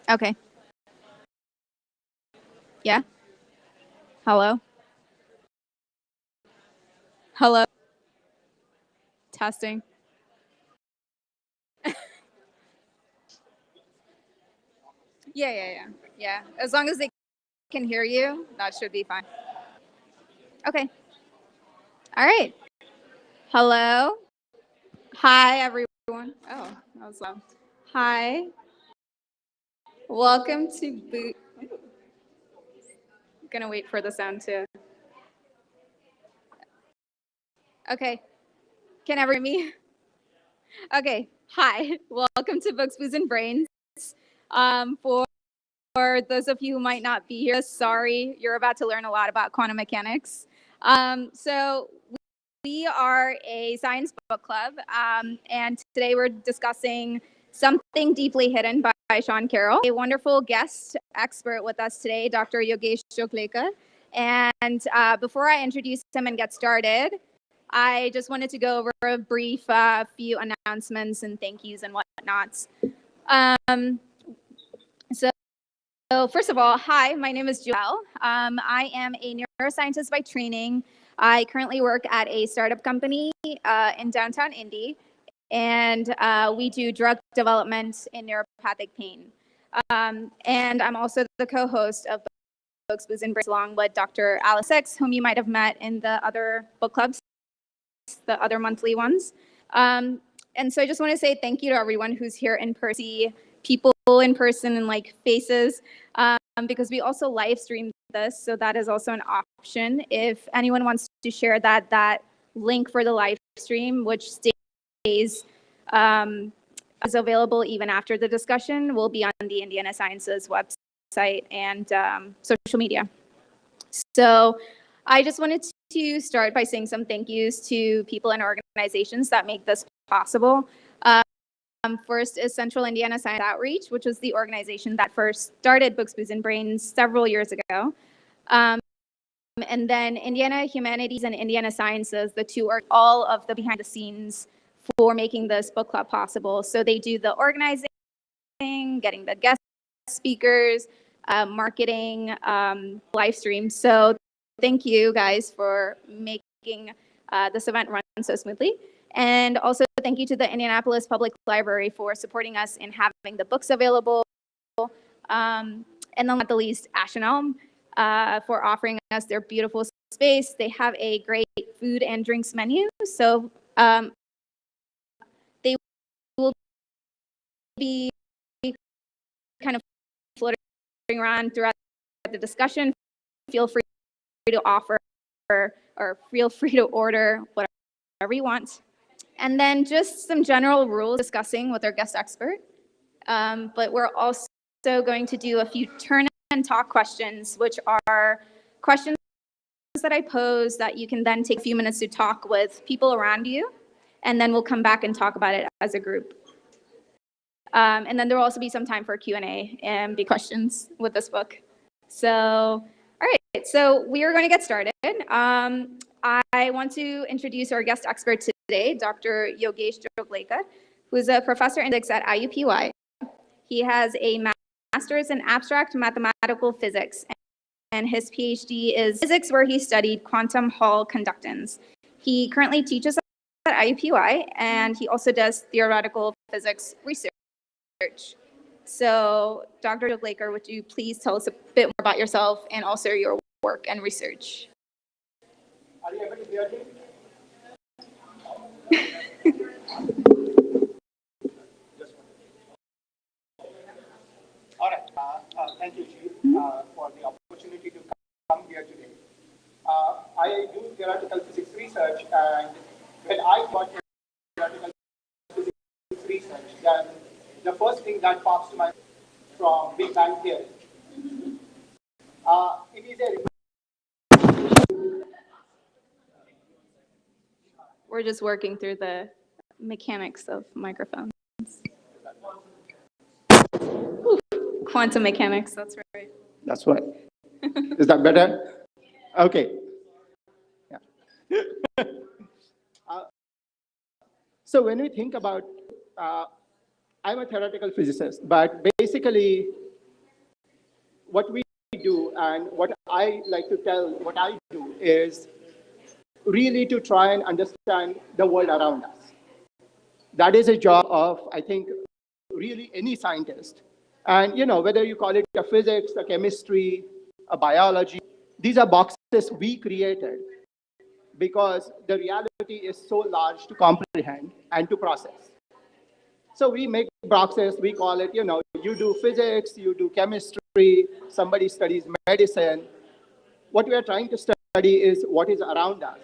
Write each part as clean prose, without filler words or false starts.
Okay. Yeah. Hello. Hello. Testing. Yeah. As long as they can hear you, that should be fine. Okay. All right. Hello. Hi, everyone. Oh, that was loud. Hi. Welcome to Boot. Gonna wait for the sound to. Okay. Can everyone hear me? Okay. Hi. Welcome to Books, Booze, and Brains. For those of you who might not be here, sorry, you're about to learn a lot about quantum mechanics. So we are a science book club, and today we're discussing Something Deeply Hidden by Sean Carroll. A wonderful guest expert with us today, Dr. Yogesh Joglekar. And before I introduce him and get started, I just wanted to go over a brief few announcements and thank yous and whatnots. So first of all, hi, my name is Joelle. I am a neuroscientist by training. I currently work at a startup company in downtown Indy, and we do drug development in neuropathic pain. And I'm also the co-host of Books, Booze, and Brains, along with Dr. Alice Six, whom you might have met in the other book clubs, the other monthly ones. And so I just want to say thank you to everyone who's here in person, people in person and like faces, because we also live stream this, so that is also an option. If anyone wants to share that link for the live stream, which stays is available even after the discussion, will be on the Indiana Sciences website and social media. So I just wanted to start by saying some thank yous to people and organizations that make this possible. First is Central Indiana Science Outreach, which was the organization that first started Books, Booze, and Brains several years ago. And then Indiana Humanities and Indiana Sciences, the two are all of the behind the scenes for making this book club possible. So they do the organizing, getting the guest speakers, marketing, live streams. So thank you guys for making this event run so smoothly. And also thank you to the Indianapolis Public Library for supporting us in having the books available. And then not the least, discussionon, for offering us their beautiful space. They have a great food and drinks menu. So they will be kind of floating around throughout the discussion. Feel free to offer or feel free to order whatever you want. And then just some general rules discussing with our guest expert. But we're also going to do a few turn and talk questions, which are questions that I pose that you can then take a few minutes to talk with people around you, and then we'll come back and talk about it as a group. And then there will also be some time for Q&A and be questions with this book. So, all right, so we are going to get started. I want to introduce our guest expert today, Dr. Yogesh Joglekar, who is a professor in physics at IUPUI. He has a master's in abstract mathematical physics, and his PhD is physics, where he studied quantum Hall conductance. He currently teaches at IUPUI, and he also does theoretical physics research. So, Dr. Joglekar, would you please tell us a bit more about yourself and also your work and research? Are you able to hear me? All right. Thank you, Chief, for the opportunity to come here today. I do theoretical physics research, and when I got theoretical physics research, then the first thing that pops to my mind from Big Bang theory. It is a We're just working through the mechanics of microphones. Ooh, quantum mechanics, that's right. That's right. Is that better? Okay. Yeah. So when we think about, I'm a theoretical physicist, but basically what we do and what I like to tell, what I do is really to try and understand the world around us. That is a job of, I think, really any scientist. And whether you call it a physics, a chemistry, a biology, these are boxes we created because the reality is so large to comprehend and to process. So we make boxes, we call it, you do physics, you do chemistry, somebody studies medicine. What we are trying to study is what is around us.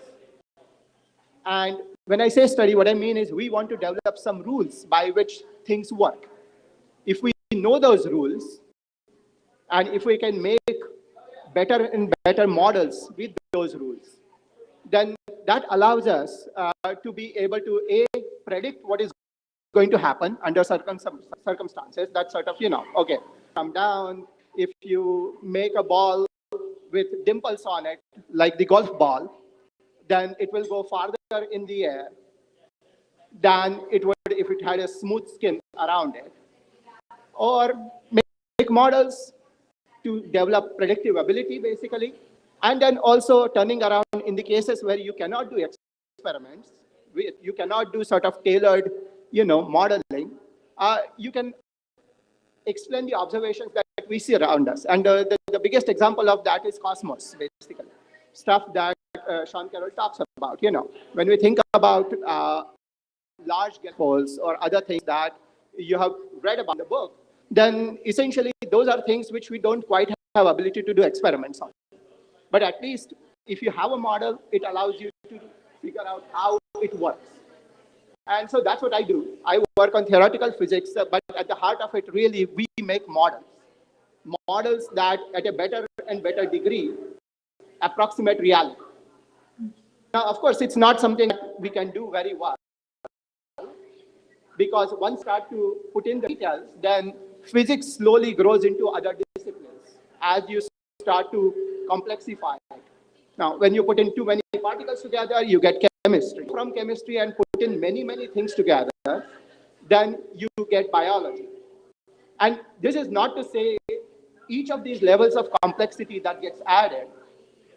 And when I say study, what I mean is we want to develop some rules by which things work. If we know those rules, and if we can make better and better models with those rules, then that allows us to be able to predict what is going to happen under circumstances that sort of, okay, come down. If you make a ball with dimples on it, like the golf ball, then it will go farther in the air than it would if it had a smooth skin around it. Or make models to develop predictive ability, basically. And then also turning around in the cases where you cannot do experiments, you cannot do sort of tailored, modeling, you can explain the observations that we see around us. And the biggest example of that is cosmos, basically. Stuff that Sean Carroll talks about, When we think about large galaxies or other things that you have read about in the book, then essentially those are things which we don't quite have ability to do experiments on. But at least if you have a model, it allows you to figure out how it works. And so that's what I do. I work on theoretical physics, but at the heart of it, really, we make models. Models that, at a better and better degree, approximate reality. Now, of course, it's not something that we can do very well, because once you start to put in the details, then physics slowly grows into other disciplines as you start to complexify it. Now, when you put in too many particles together, you get chemistry. From chemistry and put in many, many things together, then you get biology. And this is not to say each of these levels of complexity that gets added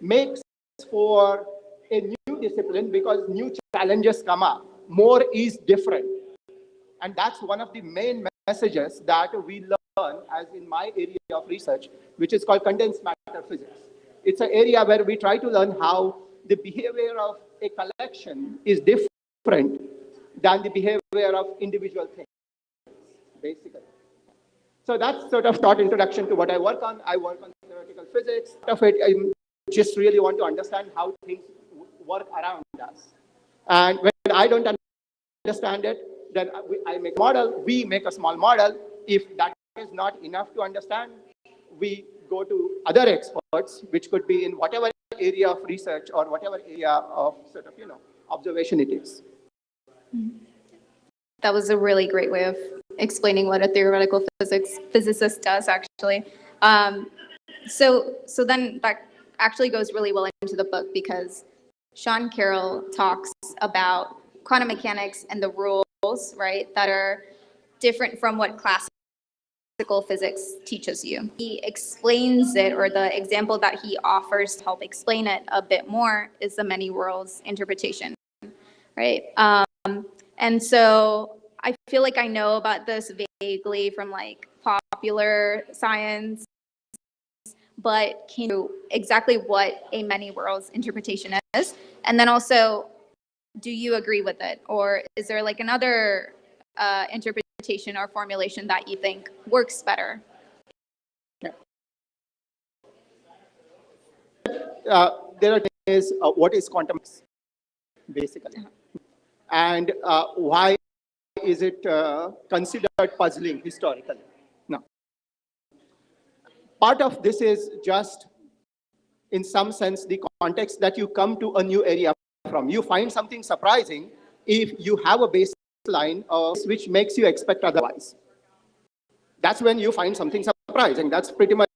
makes for a new discipline because new challenges come up. More is different. And that's one of the main messages that we learn as in my area of research, which is called condensed matter physics. It's an area where we try to learn how the behavior of a collection is different than the behavior of individual things, basically. So that's sort of short introduction to what I work on. I work on theoretical physics. Of it, I just really want to understand how things work around us. And when I don't understand it, then I make a model. We make a small model. If that is not enough to understand, we go to other experts, which could be in whatever area of research or whatever area of sort of, observation it is. That was a really great way of explaining what a theoretical physicist does, actually. So then that actually goes really well into the book because Sean Carroll talks about quantum mechanics and the rules, right, that are different from what classical physics teaches you. He explains it, or the example that he offers to help explain it a bit more is the many worlds interpretation, right? And so I feel like I know about this vaguely from like popular science, but can you exactly what a many worlds interpretation is? And then also, do you agree with it? Or is there like another interpretation or formulation that you think works better? There are things, what is quantum mechanics, basically? And why is it considered puzzling historically? Now, part of this is just, in some sense, the context that you come to a new area from. You find something surprising if you have a baseline of which makes you expect otherwise. That's when you find something surprising. That's pretty much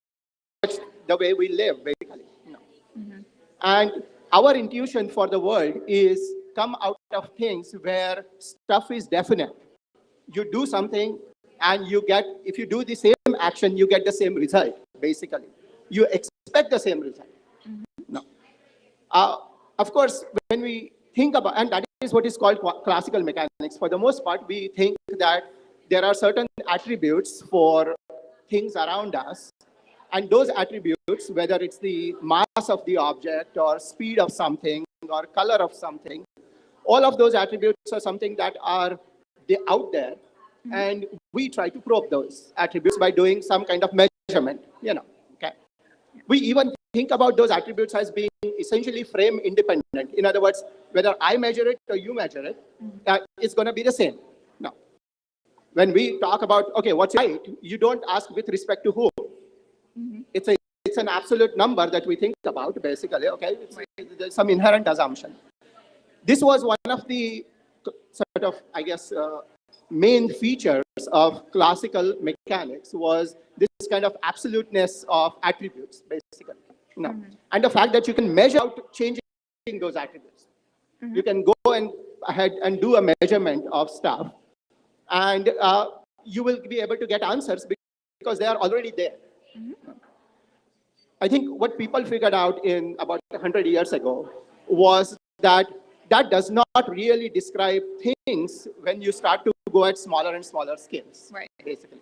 the way we live, basically. And our intuition for the world is come out of things where stuff is definite. You do something and you get, if you do the same action, you get the same result. basically. You expect the same result. No. Of course, when we think about, and that is what is called classical mechanics, for the most part, we think that there are certain attributes for things around us, and those attributes, whether it's the mass of the object or speed of something or color of something, all of those attributes are something that are out there, and we try to probe those attributes by doing some kind of measurement, okay? We even think about those attributes as being essentially frame independent. In other words, whether I measure it or you measure it, it's going to be the same. Now, when we talk about, okay, what's right, you don't ask with respect to who. It's an absolute number that we think about, basically, okay? There's some inherent assumption. This was one of the sort of, I guess, main features of classical mechanics, was this kind of absoluteness of attributes, basically. And the fact that you can measure out changing those attributes. You can go ahead and do a measurement of stuff, and you will be able to get answers because they are already there. I think what people figured out in about 100 years ago was that that does not really describe things when you start to go at smaller and smaller scales, right, basically.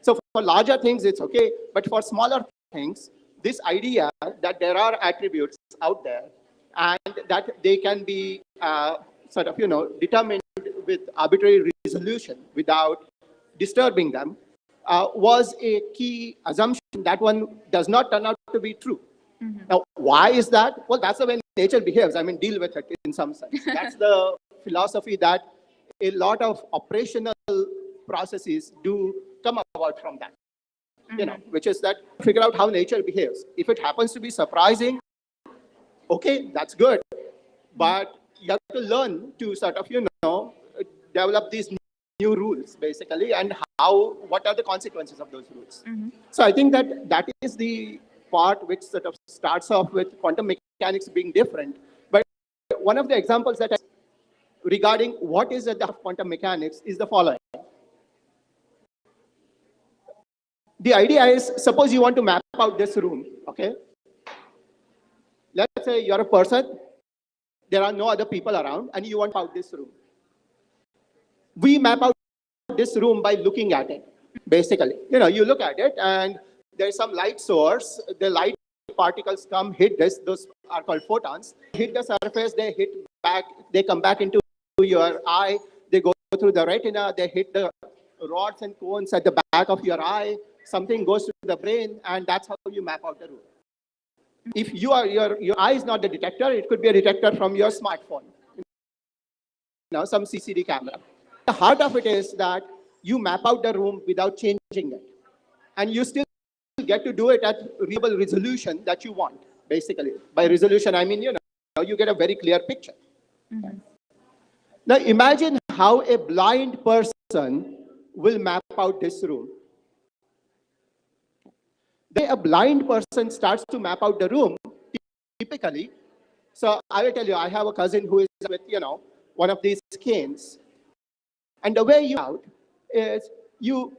So for larger things, it's okay, but for smaller things, this idea that there are attributes out there and that they can be sort of, determined with arbitrary resolution without disturbing them was a key assumption. That one does not turn out to be true. Now, why is that? Well, that's the way nature behaves. I mean, deal with it in some sense. That's the philosophy that a lot of operational processes do come about from that. Which is that figure out how nature behaves. If it happens to be surprising, okay, that's good. But you have to learn to sort of, develop these new rules, basically, and what are the consequences of those rules. So I think that is the part which sort of starts off with quantum mechanics being different. But one of the examples that regarding what is at the heart of quantum mechanics is the following. The idea is, suppose you want to map out this room, okay? Let's say you're a person, there are no other people around, and you want to map out this room. We map out this room by looking at it, basically. You look at it, and there's some light source. The light particles come, hit this. Those are called photons. Hit the surface, they hit back, they come back into your eye. They go through the retina, they hit the rods and cones at the back of your eye. Something goes to the brain, and that's how you map out the room. If your eye is not the detector, it could be a detector from your smartphone, some CCD camera. The heart of it is that you map out the room without changing it, and you still get to do it at real resolution that you want, basically. By resolution, I mean, you get a very clear picture. Now, imagine how a blind person will map out this room. Then a blind person starts to map out the room, typically. So I will tell you, I have a cousin who is with, one of these canes. And the way you out is you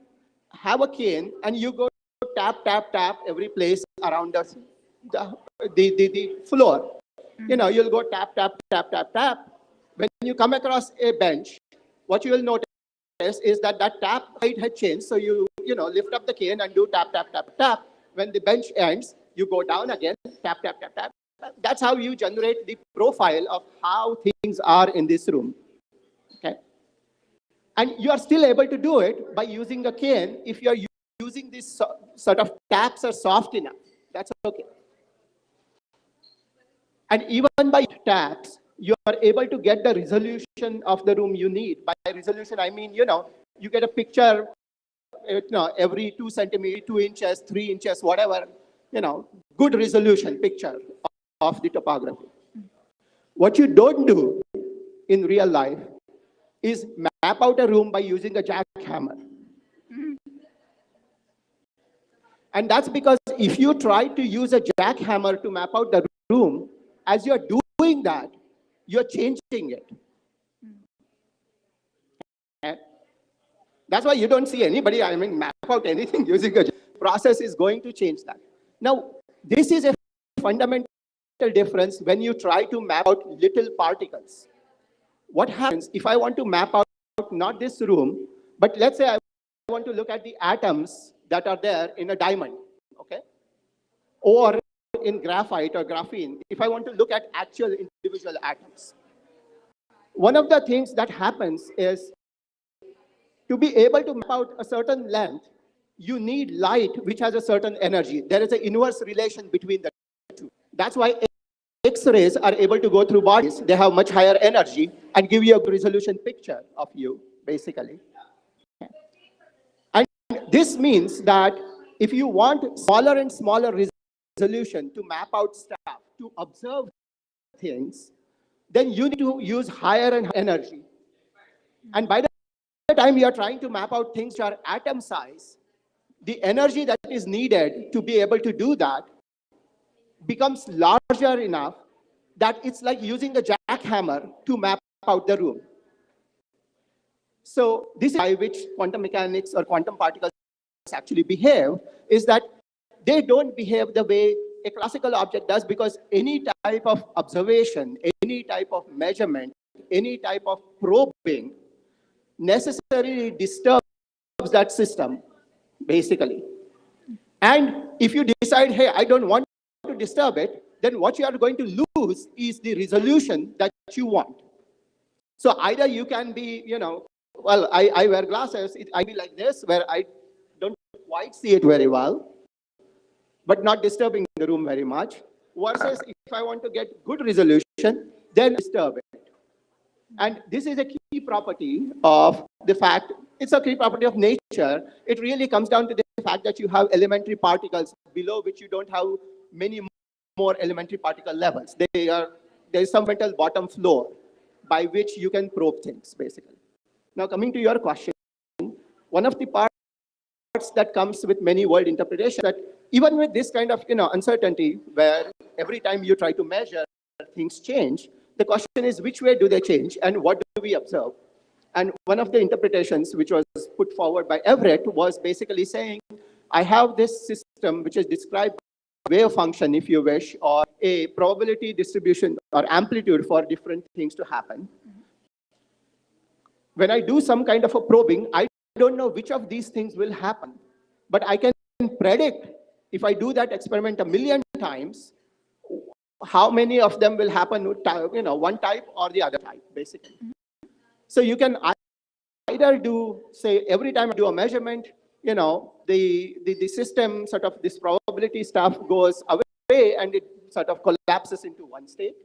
have a cane and you go tap, tap, tap every place around the floor. You'll go tap, tap, tap, tap, tap. When you come across a bench, what you will notice is that tap height had changed. So you lift up the cane and do tap, tap, tap, tap. When the bench ends, you go down again, tap, tap, tap, tap. That's how you generate the profile of how things are in this room. Okay? And you are still able to do it by using a cane if you are using these sort of taps are soft enough. That's okay. And even by taps, you are able to get the resolution of the room you need. By resolution, I mean, you get a picture every 2 centimeters, 2 inches, 3 inches, whatever, good resolution picture of the topography. What you don't do in real life is map out a room by using a jackhammer. And that's because if you try to use a jackhammer to map out the room, as you're doing that, you're changing it. Okay? That's why you don't see anybody, map out anything using a process is going to change that. Now, this is a fundamental difference when you try to map out little particles. What happens if I want to map out not this room, but let's say I want to look at the atoms that are there in a diamond, okay? Or in graphite or graphene, if I want to look at actual individual atoms. One of the things that happens is to be able to map out a certain length, you need light which has a certain energy. There is an inverse relation between the two. That's why X-rays are able to go through bodies. They have much higher energy and give you a resolution picture of you, basically. And this means that if you want smaller and smaller resolution to map out stuff, to observe things, then you need to use higher and higher energy. And by the time you are trying to map out things which are atom size, the energy that is needed to be able to do that becomes larger enough that it's like using a jackhammer to map out the room. So this is by which quantum mechanics or quantum particles actually behave, is that they don't behave the way a classical object does, because any type of observation, any type of measurement, any type of probing necessarily disturbs that system, basically. And if you decide, hey, I don't want to disturb it, then what you are going to lose is the resolution that you want. So either you can be, well, I wear glasses, I be like this, where I don't quite see it very well, but not disturbing the room very much, versus if I want to get good resolution, then disturb it. And this is a key property of the fact, it's a key property of nature. It really comes down to the fact that you have elementary particles below which you don't have many more elementary particle levels. There is some metal bottom floor by which you can probe things, basically. Now, coming to your question, one of the parts that comes with many world interpretation, that even with this kind of uncertainty, where every time you try to measure, things change, the question is, which way do they change and what do we observe? And one of the interpretations which was put forward by Everett was basically saying, I have this system which is described wave function, if you wish, or a probability distribution or amplitude for different things to happen. When I do some kind of a probing, I don't know which of these things will happen, but I can predict, if I do that experiment 1,000,000 times, how many of them will happen with one type or the other type, basically. So you can either do, say, every time I do a measurement, the system sort of, this probability stuff goes away and it sort of collapses into one state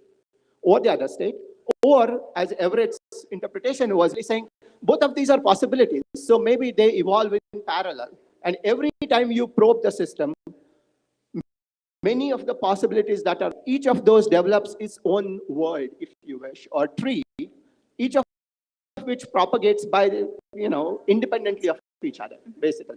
or the other state. Or, as Everett's interpretation was, saying, both of these are possibilities. So maybe they evolve in parallel. And every time you probe the system, many of the possibilities that are, each of those develops its own world, if you wish, or tree, each of which propagates by, independently of each other, basically.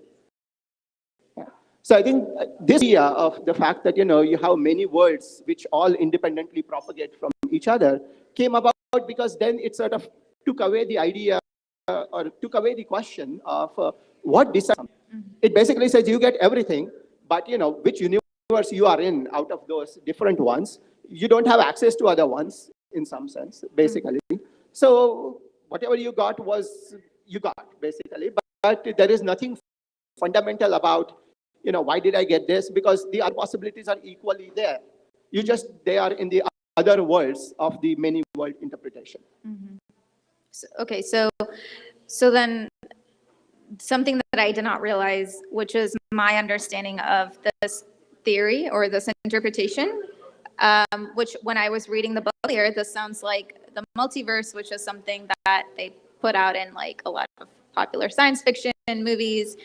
Yeah. So I think this idea of the fact that, you have many worlds which all independently propagate from each other came about because then it sort of took away the idea or took away the question of what decides. It basically says you get everything, but, which universe you are in out of those different ones, you don't have access to other ones in some sense, basically. So whatever you got was, you got, basically. But there is nothing fundamental about, why did I get this? Because the other possibilities are equally there. They are in the other worlds of the many world interpretation. So then something that I did not realize, which is my understanding of this theory or this interpretation, which when I was reading the book earlier, this sounds like the multiverse, which is something that they put out in like a lot of popular science fiction movies,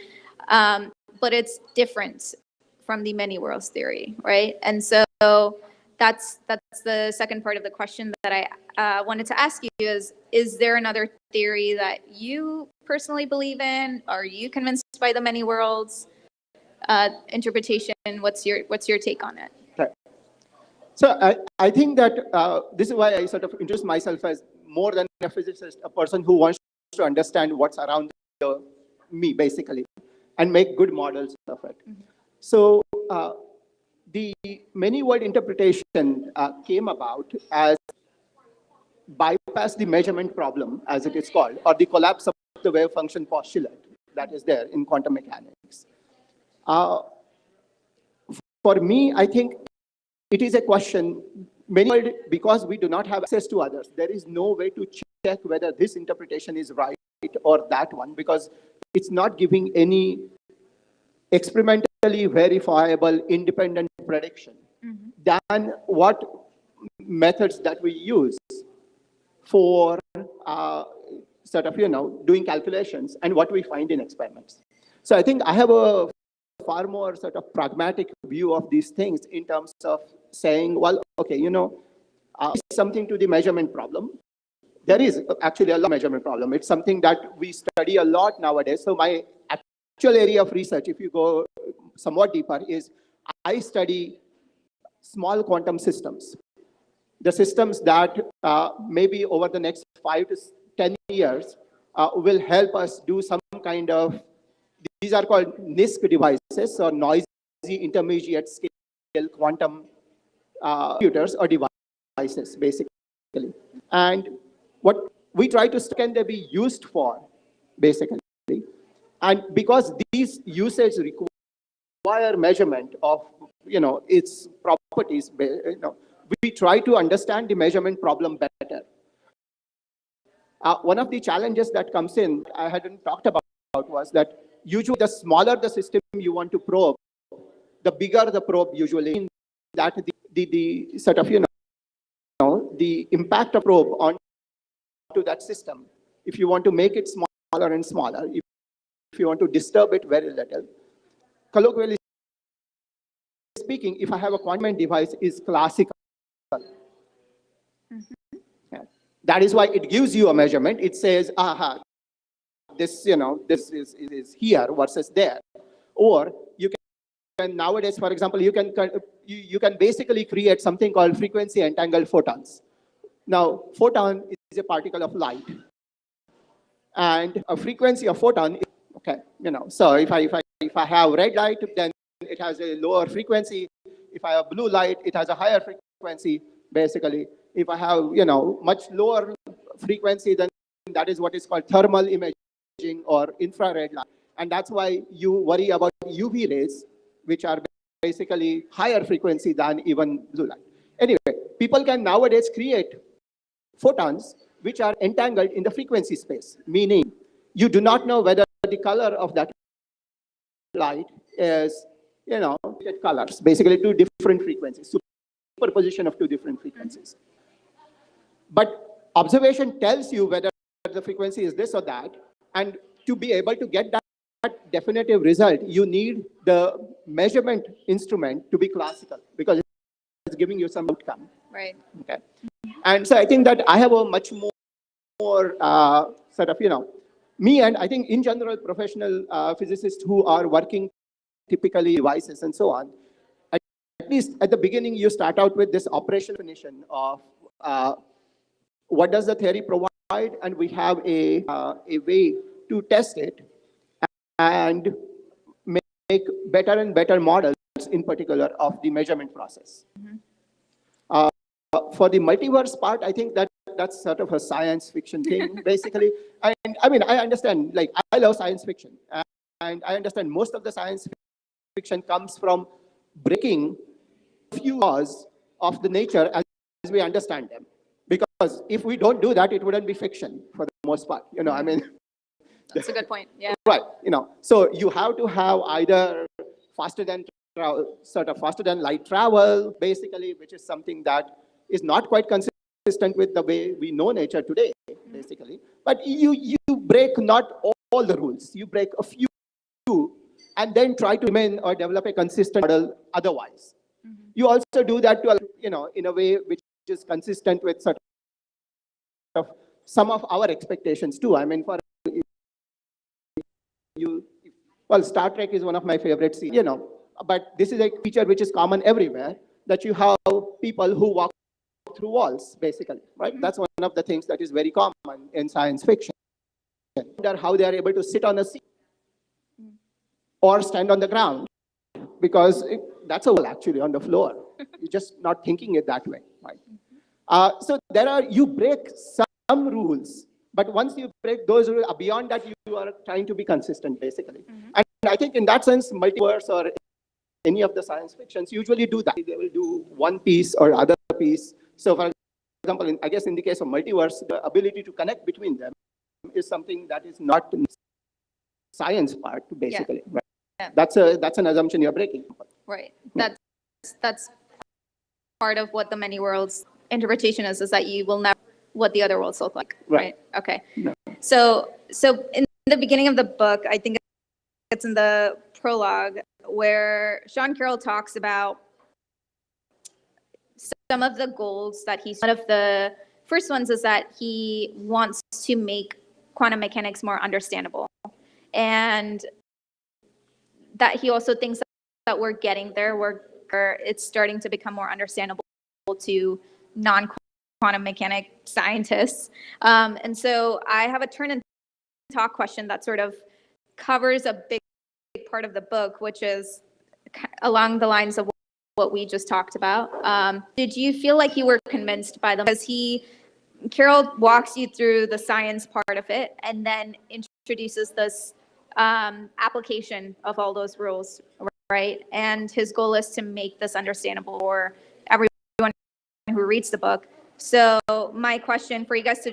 but it's different from the many worlds theory, right? And so that's the second part of the question that I wanted to ask you is there another theory that you personally believe in? Are you convinced by the many worlds interpretation? What's your take on it? Okay. So I think that this is why I sort of introduce myself as more than a physicist, a person who wants to understand what's around me, basically. and make good models of it. So the many-word interpretation came about as bypass the measurement problem, as it is called, or the collapse of the wave function postulate that is there in quantum mechanics. For me, I think it is a question, because we do not have access to others, there is no way to check whether this interpretation is right or that one, because it's not giving any experimentally verifiable independent prediction than what methods that we use for sort of, doing calculations and what we find in experiments. So I think I have a far more sort of pragmatic view of these things in terms of saying, well, okay, something to the measurement problem. There is actually a lot of measurement problem. It's something that we study a lot nowadays. So my actual area of research, if you go somewhat deeper, is I study small quantum systems. The systems that maybe over the next 5 to 10 years will help us do some kind of, these are called NISQ devices, or noisy intermediate scale quantum computers or devices, basically. And what we try to, can they be used for, basically. And because these usages require measurement of, its properties, we try to understand the measurement problem better. One of the challenges that comes in, I hadn't talked about, was that usually the smaller the system you want to probe, the bigger the probe usually. That the sort of, the impact of probe onto that system, if you want to make it smaller and smaller, if you want to disturb it very little, colloquially speaking, if I have a quantum device, is classical. Yeah. That is why it gives you a measurement. It says, aha, this, this is here versus there. Or you can nowadays, for example, you can basically create something called frequency entangled photons. Now, photon is a particle of light, and a frequency of photon is, okay, so if I have red light, then it has a lower frequency. If I have blue light, it has a higher frequency, basically. If I have, much lower frequency, then that is what is called thermal imaging or infrared light. And that's why you worry about UV rays, which are basically higher frequency than even blue light. Anyway, people can nowadays create photons which are entangled in the frequency space, meaning you do not know whether the color of that light is, colors, basically two different frequencies, superposition of two different frequencies. But observation tells you whether the frequency is this or that, and to be able to get that definitive result, you need the measurement instrument to be classical, because it's giving you some outcome. Right. Okay. And so I think that I have a much more sort of, me and I think in general professional physicists who are working typically devices and so on, at least at the beginning you start out with this operational definition of what does the theory provide, and we have a way to test it and make better and better models, in particular, of the measurement process. For the multiverse part, I think that's sort of a science fiction thing, basically. And I mean, I understand, like, I love science fiction. And I understand most of the science fiction comes from breaking a few laws of the nature as we understand them. Because if we don't do that, it wouldn't be fiction for the most part. I mean. That's a good point. Yeah. Right. So you have to have either faster than light travel, basically, which is something that is not quite consistent with the way we know nature today, basically. But you break not all the rules. You break a few, and then try to remain or develop a consistent model otherwise. You also do that to, in a way which is consistent with sort of some of our expectations too. I mean, for well, Star Trek is one of my favorite series, but this is a feature which is common everywhere, that you have people who walk through walls, basically, right? That's one of the things that is very common in science fiction. I wonder how they are able to sit on a seat. or stand on the ground, because that's a wall actually on the floor. You're just not thinking it that way, right? So you break some rules, but once you break those rules, beyond that, you are trying to be consistent, basically. And I think in that sense, multiverse or any of the science fictions usually do that. They will do one piece or other piece. So for example, I guess in the case of multiverse, the ability to connect between them is something that is not in the science part, basically. Right? Yeah. That's an assumption you're breaking. Right. That's part of what the many worlds interpretation is that you will never what the other worlds look like. Right. Okay. No. So in the beginning of the book, I think it's in the prologue where Sean Carroll talks about some of the goals that one of the first ones is that he wants to make quantum mechanics more understandable. And that he also thinks that we're getting there, where it's starting to become more understandable to non-quantum mechanic scientists. And so I have a turn and talk question that sort of covers a big part of the book, which is along the lines of what we just talked about. Did you feel like you were convinced by them? Because Carroll walks you through the science part of it and then introduces this application of all those rules, right? And his goal is to make this understandable for everyone who reads the book. So my question for you guys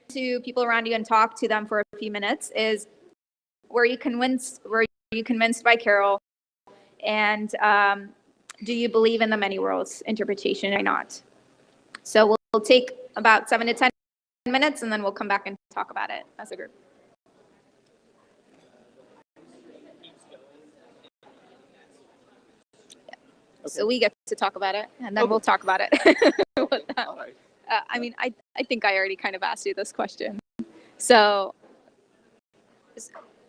to people around you and talk to them for a few minutes is, were you convinced by Carroll? And do you believe in the many worlds interpretation or not? So we'll take about 7 to 10 minutes and then we'll come back and talk about it as a group. Okay. So we get to talk about it and then we'll talk about it. All right. I mean, I think I already kind of asked you this question. So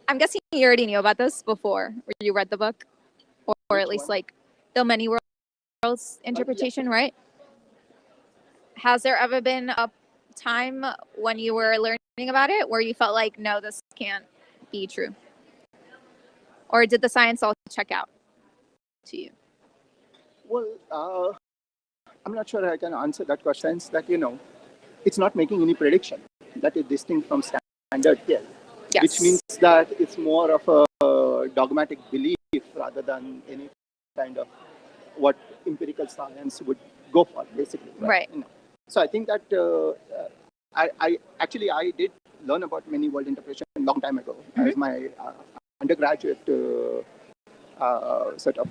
I'm guessing you already knew about this before you read the book, or at least like the many worlds interpretation, right? Has there ever been a time when you were learning about it where you felt like, no, this can't be true? Or did the science all check out to you? Well, I'm not sure I can answer that question. It's that, it's not making any prediction that is distinct from standard theory, Yes. which means that it's more of a dogmatic belief rather than any kind of what empirical science would go for, basically. Right. So I think that I did learn about many world interpretation a long time ago as my undergraduate sort of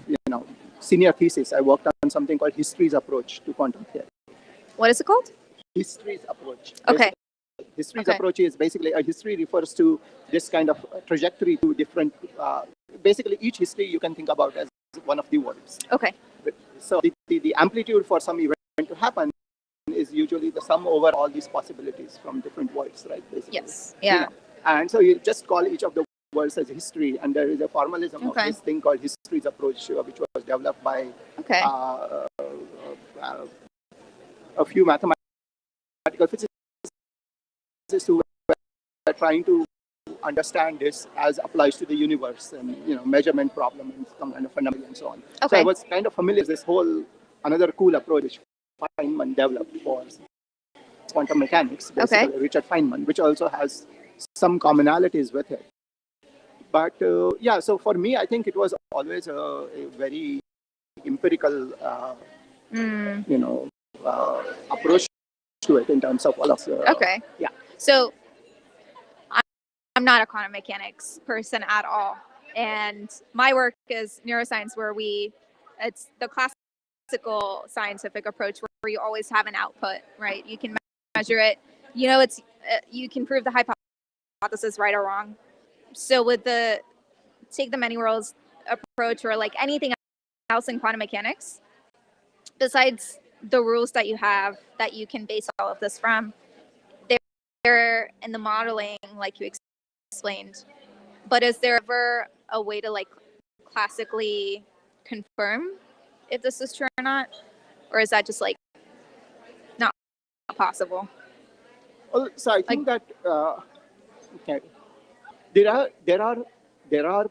senior thesis. I worked on something called history's approach to quantum theory. What is it called? History's approach. Okay. History's approach is basically a history refers to this kind of trajectory to different. Basically, each history you can think about as one of the worlds. Okay. So the amplitude for some event to happen is usually the sum over all these possibilities from different worlds, right? Basically. Yes. Yeah. And so you just call each of the worlds as history, and there is a formalism of this thing called history's approach, which was developed by a few mathematical physicists who were trying to understand this as applies to the universe and measurement problem and some kind of phenomenon and so on. So I was kind of familiar with this whole another cool approach which Feynman developed for quantum mechanics, basically, Richard Feynman, which also has some commonalities with it. But so for me, I think it was always a very empirical, approach to it in terms of all of the. Yeah. So I'm not a quantum mechanics person at all, and my work is neuroscience, where it's the classical scientific approach where you always have an output, right? You can measure it. You can prove the hypothesis right or wrong. So with take the many worlds approach or like anything else in quantum mechanics, besides the rules that you have that you can base all of this from, they're in the modeling, like you explained. But is there ever a way to like classically confirm if this is true or not? Or is that just like not possible? Well, so I think that there are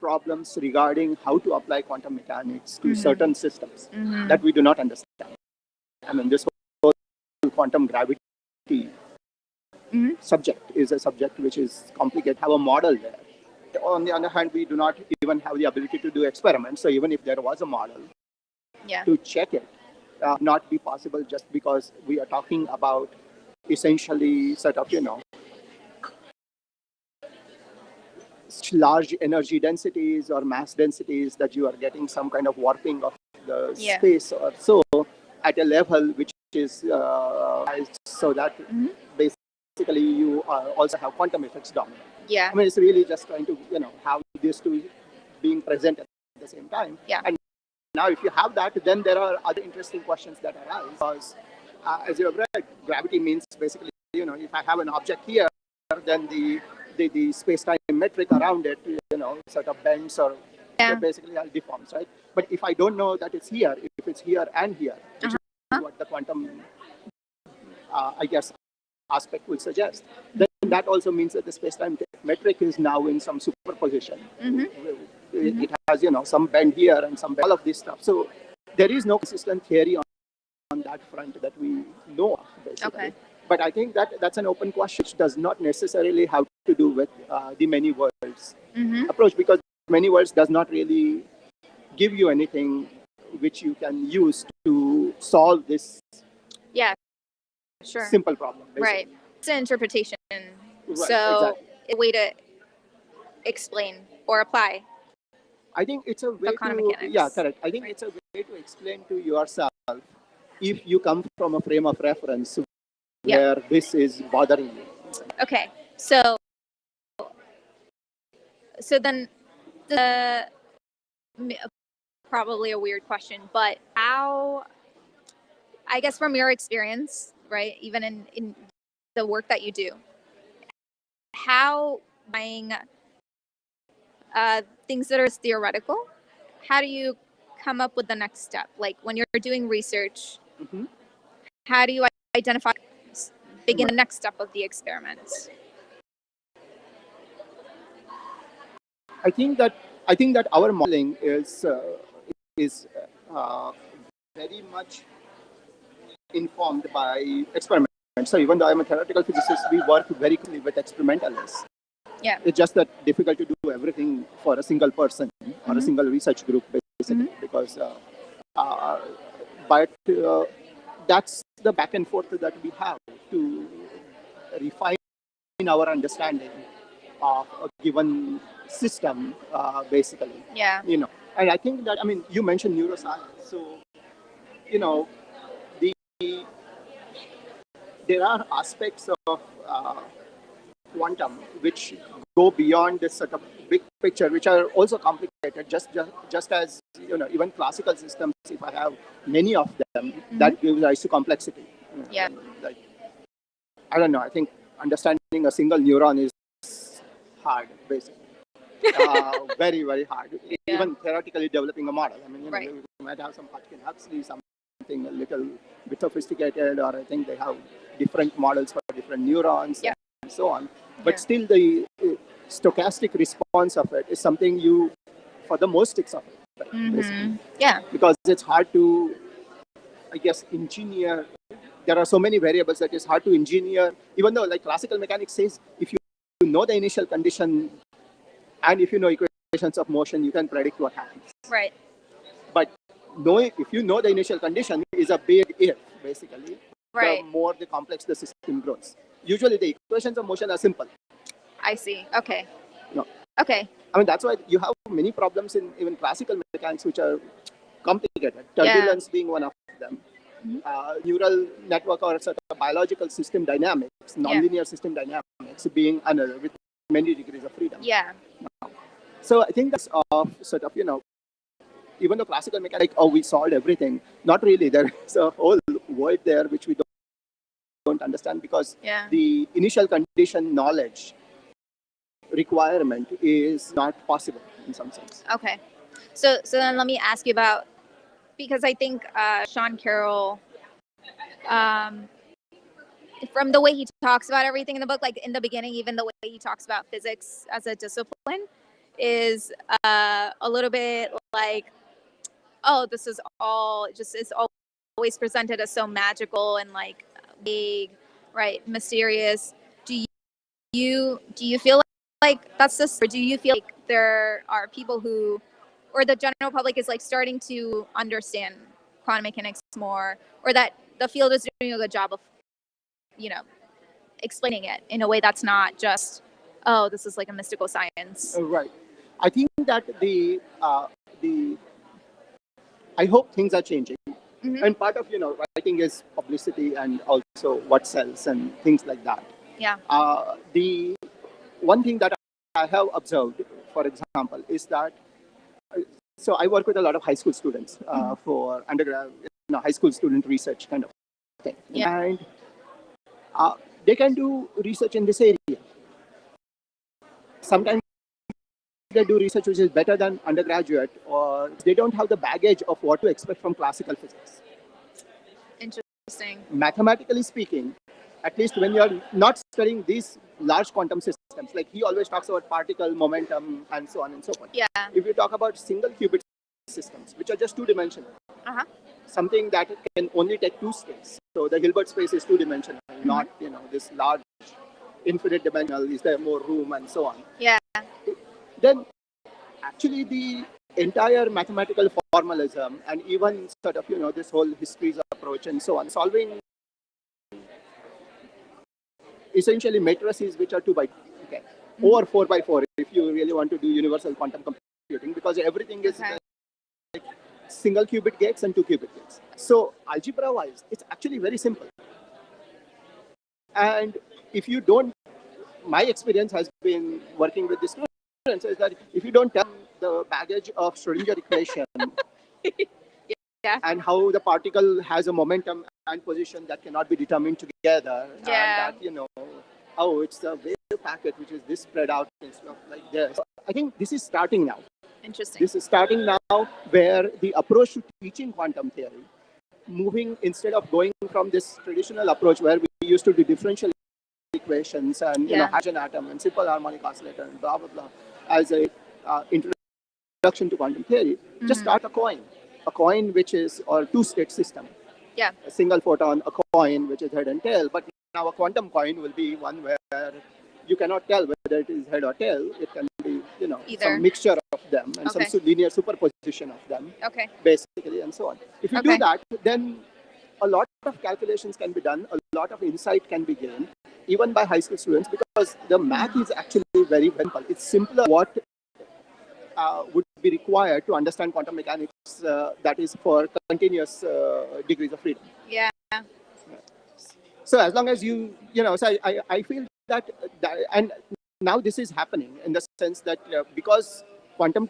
problems regarding how to apply quantum mechanics to certain systems that we do not understand. I mean, this whole quantum gravity subject is a subject which is complicated, have a model there. On the other hand, we do not even have the ability to do experiments. So even if there was a model to check it, not be possible just because we are talking about essentially sort of, large energy densities or mass densities that you are getting some kind of warping of the space or so at a level which is so that basically you also have quantum effects dominant. I mean, it's really just trying to, have these two being present at the same time. And now if you have that, then there are other interesting questions that arise. Because as you have read, gravity means basically, if I have an object here, then the space-time metric around it, sort of bends or basically deforms, right? But if I don't know that it's here, if it's here and here, which is what the quantum, I guess, aspect will suggest, then that also means that the space-time metric is now in some superposition. It has, some bend here and some bend, all of this stuff. So there is no consistent theory on that front that we know of, basically. But I think that's an open question, which does not necessarily have to do with the many worlds approach, because many worlds does not really give you anything which you can use to solve this simple problem. Basically. Right. It's an interpretation. Right, so exactly. a way to explain or apply. I think it's a way quantum to, mechanics. correct. I think it's a way to explain to yourself if you come from a frame of reference where this is bothering you. Okay. So then probably a weird question, but how, I guess from your experience, right, even in the work that you do, how buying things that are theoretical, how do you come up with the next step? Like when you're doing research, how do you identify, begin the next step of the experiment? I think that our modeling is very much informed by experiments. So even though I'm a theoretical physicist, we work very closely with experimentalists. It's just that difficult to do everything for a single person or a single research group, basically, because but that's the back and forth that we have to refine our understanding of a given system, basically. And I think that, I mean, you mentioned neuroscience, so there are aspects of quantum which go beyond this sort of big picture, which are also complicated. Just as even classical systems, if I have many of them, that gives rise to complexity. Like, I don't know. I think understanding a single neuron is hard, basically. Very, very hard. Even theoretically developing a model. I mean, you might have some Hodgkin-Huxley, something a little bit sophisticated, or I think they have different models for different neurons and so on. But still, the stochastic response of it is something you, for the most, it's of it, basically. Because it's hard to, I guess, engineer. There are so many variables that it's hard to engineer, even though like classical mechanics says, if you know the initial condition and if you know equations of motion, you can predict what happens. Right. But if you know the initial condition is a big if, basically. The more the complex the system grows. Usually the equations of motion are simple. I see. Okay. No. Okay. I mean, that's why you have many problems in even classical mechanics, which are complicated. Turbulence being one of them. Neural network or sort of biological system dynamics, nonlinear system dynamics being another with many degrees of freedom. So I think that's sort of, even though classical mechanics, we solved everything. Not really. There is a whole world there which we don't understand because the initial condition knowledge requirement is not possible in some sense. Okay. So then let me ask you about, because I think Sean Carroll, from the way he talks about everything in the book, like in the beginning, even the way he talks about physics as a discipline, is a little bit like, oh, this is all just is always presented as so magical and like vague, right, mysterious. Do you feel like that's this, or do you feel like there are people who, or the general public is like starting to understand quantum mechanics more, or that the field is doing a good job of, you know, explaining it in a way that's not just, oh, this is like a mystical science. Right. I think that the I hope things are changing. Mhm. And part of writing is publicity and also what sells and things like that. Yeah. The one thing that I have observed, for example, is that so I work with a lot of high school students for undergrad, high school student research kind of thing. Yeah. And they can do research in this area. Sometimes they do research which is better than undergraduate, or they don't have the baggage of what to expect from classical physics. Interesting. Mathematically speaking, at least when you're not studying these large quantum systems, like he always talks about particle momentum and so on and so forth. Yeah. If you talk about single qubit systems, which are just two-dimensional, something that can only take two states. So the Hilbert space is two-dimensional, not this large infinite dimensional. Is there more room and so on? Yeah. Then actually the entire mathematical formalism and even sort of this whole histories approach and so on, solving essentially matrices which are 2 by 2, okay, or 4 by 4 if you really want to do universal quantum computing, because everything is like single qubit gates and 2 qubit gates. So algebra wise, it's actually very simple. And if you don't, my experience has been working with the students is that if you don't tell them the baggage of Schrodinger equation Yeah. and how the particle has a momentum and position that cannot be determined together, Yeah. and that oh, it's a wave packet which is this spread out and stuff like this. So I think this is starting now. Interesting. This is starting now, where the approach to teaching quantum theory, moving instead of going from this traditional approach where we used to do differential equations and hydrogen atom and simple harmonic oscillator and blah blah blah as a introduction to quantum theory, just start a coin which is or two-state system. Yeah. A single photon, a coin which is head and tail. But now a quantum coin will be one where you cannot tell whether it is head or tail. It can be Either. some mixture of them and Okay. some linear superposition of them. Okay. Basically, and so on. If you do that, then a lot of calculations can be done, a lot of insight can be gained, even by high school students, because the math is actually very simple. It's simpler what would be required to understand quantum mechanics, that is for continuous degrees of freedom. Yeah. So as long as so I feel that, and now this is happening in the sense that because quantum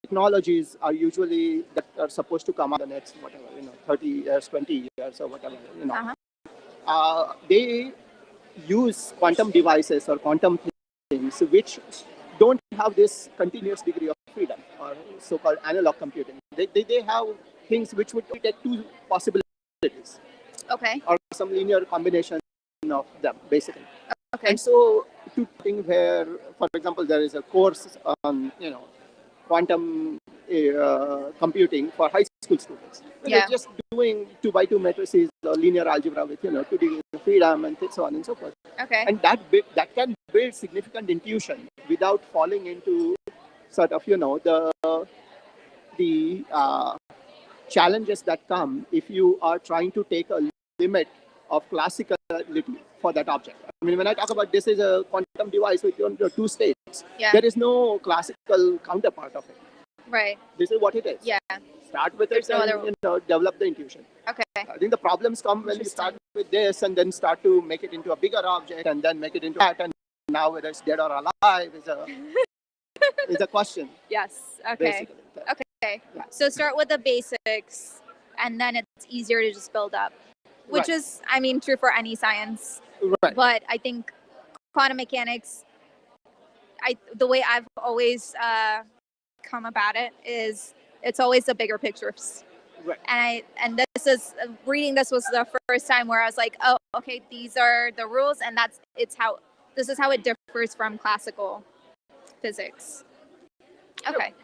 technologies are usually that are supposed to come out the next 30 years, 20 years or whatever, they use quantum devices or quantum things which don't have this continuous degree of freedom or so-called analog computing. They have things which would take two possibilities. Okay. Or some linear combination of them, basically. Okay. And so, to think where, for example, there is a course on quantum computing for high school students. They're just doing 2 by 2 matrices or linear algebra with 2 degrees of freedom and so on and so forth. Okay. And that can build significant intuition without falling into sort of the challenges that come if you are trying to take a limit of classicality for that object. I mean, when I talk about this is a quantum device with two states, there is no classical counterpart of it. Right. This is what it is. Yeah. Start with it and develop the intuition. Okay. I think the problems come when you start with this and then start to make it into a bigger object and then make it into that, and now whether it's dead or alive is a question. Yes. Okay. Basically. Okay. Yeah. So start with the basics, and then it's easier to just build up, which is, I mean, true for any science. Right. But I think quantum mechanics, the way I've always come about it is it's always the bigger pictures. Right. And this is reading this was the first time where I was like, oh, okay, these are the rules, and this is how it differs from classical physics. Okay.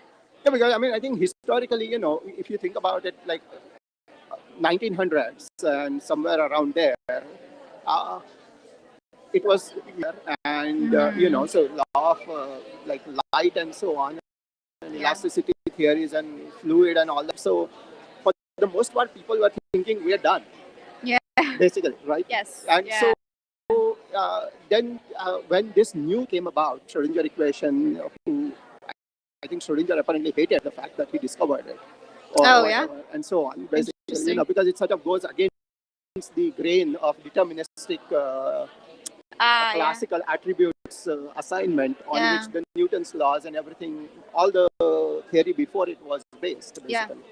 Yeah, because I mean, I think historically, if you think about it, like 1900s and somewhere around there, uh, it was here, and so law of like light and so on, and Yeah. elasticity theories and fluid and all that. So for the most part, people were thinking we are done, Yeah. basically, right? Yes. And Yeah. so then when this new came about, Schrodinger equation, who I think Schrodinger apparently hated the fact that he discovered it, or Oh, yeah? whatever, and so on, basically, Interesting. because it sort of goes against the grain of deterministic Yeah. classical attributes assignment on Yeah. which the Newton's laws and everything, all the theory before it was based, Yeah. basically.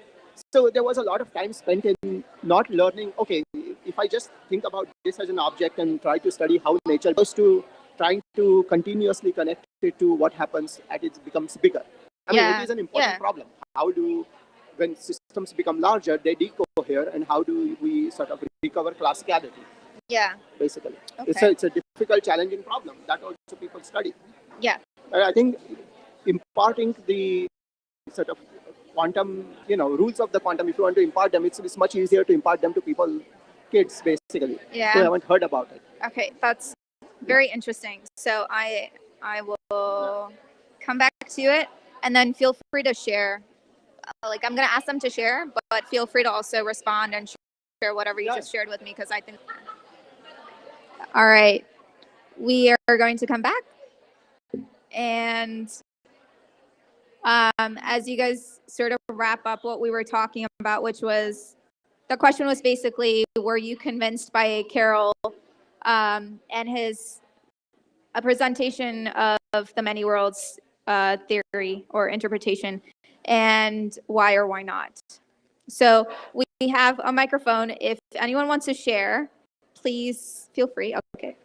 So there was a lot of time spent in not learning, okay, if I just think about this as an object and try to study how nature goes to trying to continuously connect it to what happens as it becomes bigger. I mean, it Yeah. is an important Yeah. problem. How do, when systems become larger, they decohere, and how do we sort of recover classicality? Yeah. Basically, Okay. it's a difficult, challenging problem that also people study. Yeah. And I think imparting the sort of quantum, rules of the quantum, if you want to impart them, it's much easier to impart them to people, kids, basically, who Yeah. haven't heard about it. Okay. That's very interesting. So I will come back to it, and then feel free to share. Like, I'm gonna ask them to share, but feel free to also respond and share whatever you Yeah. just shared with me, because I think. All right, we are going to come back, and as you guys sort of wrap up what we were talking about, which was, the question was basically, were you convinced by Carroll and a presentation of the many worlds theory or interpretation, and why or why not? So we have a microphone. If anyone wants to share, please feel free. Okay.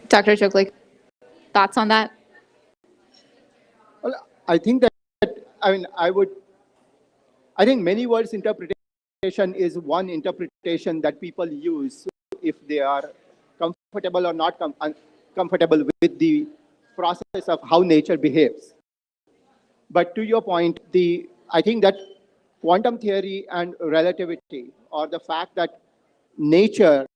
Dr. Choklik, thoughts on that? Well, I think that, I mean, I think many words interpretation is one interpretation that people use if they are comfortable or not comfortable with the process of how nature behaves. But to your point, I think that quantum theory and relativity, or the fact that nature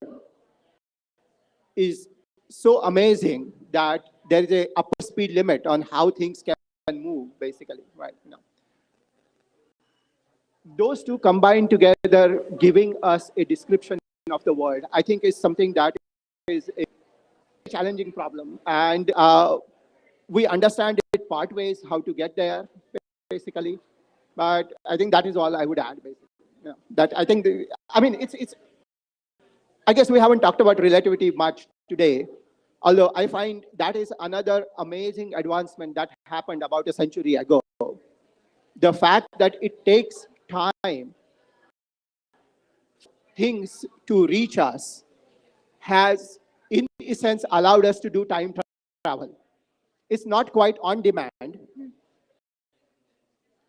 is so amazing that there is a upper speed limit on how things can move, basically, right now. Those two combined together, giving us a description of the world, I think is something that is a challenging problem. And we understand it part ways how to get there, basically. But I think that is all I would add, basically. Yeah. That I think, I mean, I guess we haven't talked about relativity much today, although I find that is another amazing advancement that happened about a century ago. The fact that it takes time things to reach us has, in essence, allowed us to do time travel. It's not quite on demand,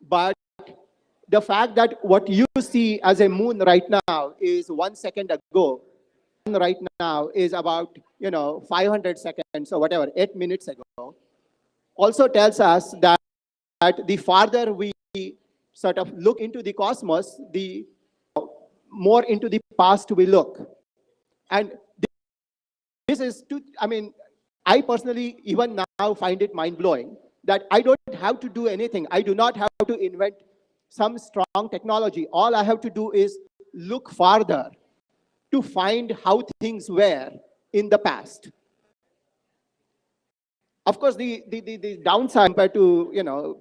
but the fact that what you see as a moon right now is 1 second ago, right now is about 500 seconds or whatever, 8 minutes ago, also tells us that the farther we sort of look into the cosmos, the more into the past we look. And this is, I mean, I personally even now find it mind-blowing that I don't have to do anything. I do not have to invent some strong technology. All I have to do is look farther to find how things were in the past. Of course, the downside compared to,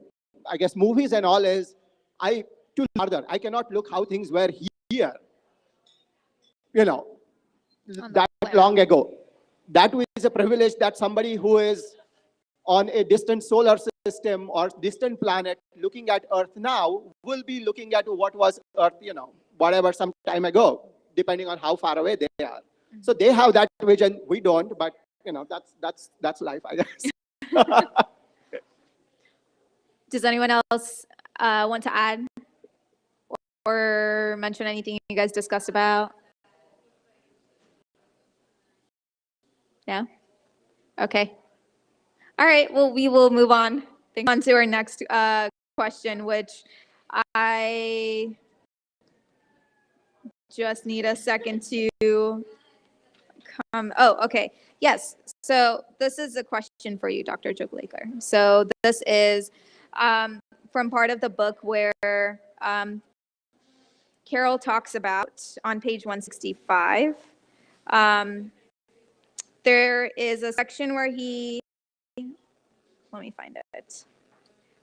I guess movies and all is, to further, I cannot look how things were here, that long ago. That is a privilege that somebody who is on a distant solar system or distant planet looking at Earth now will be looking at what was Earth, whatever some time ago, depending on how far away they are. So they have that vision, we don't, but that's life, I guess. Does anyone else want to add or mention anything you guys discussed about? No? Okay. All right, well, we will move on to our next question, which I just need a second to come. Oh, okay. Yes. So this is a question for you, Dr. Joglekar. So this is from part of the book where Carol talks about on page 165. There is a section where let me find it.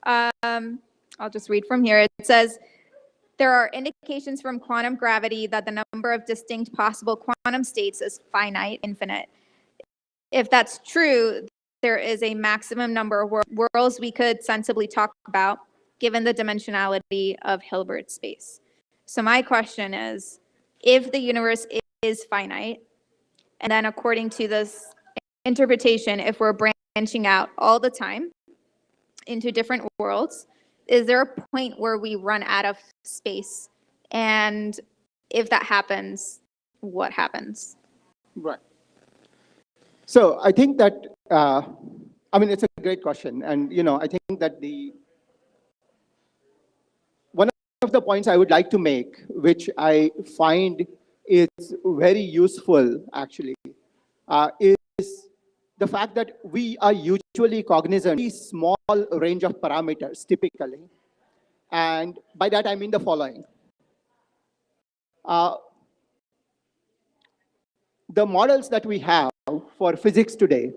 I'll just read from here. It says, there are indications from quantum gravity that the number of distinct possible quantum states is finite, infinite. If that's true, there is a maximum number of worlds we could sensibly talk about, given the dimensionality of Hilbert space. So my question is, if the universe is finite, and then according to this interpretation, if we're branching out all the time into different worlds, is there a point where we run out of space? And if that happens, what happens? Right. So I think that, it's a great question. And, I think that one of the points I would like to make, which I find is very useful, actually, is the fact that we are usually cognizant of a small range of parameters, typically. And by that, I mean the following. The models that we have for physics today,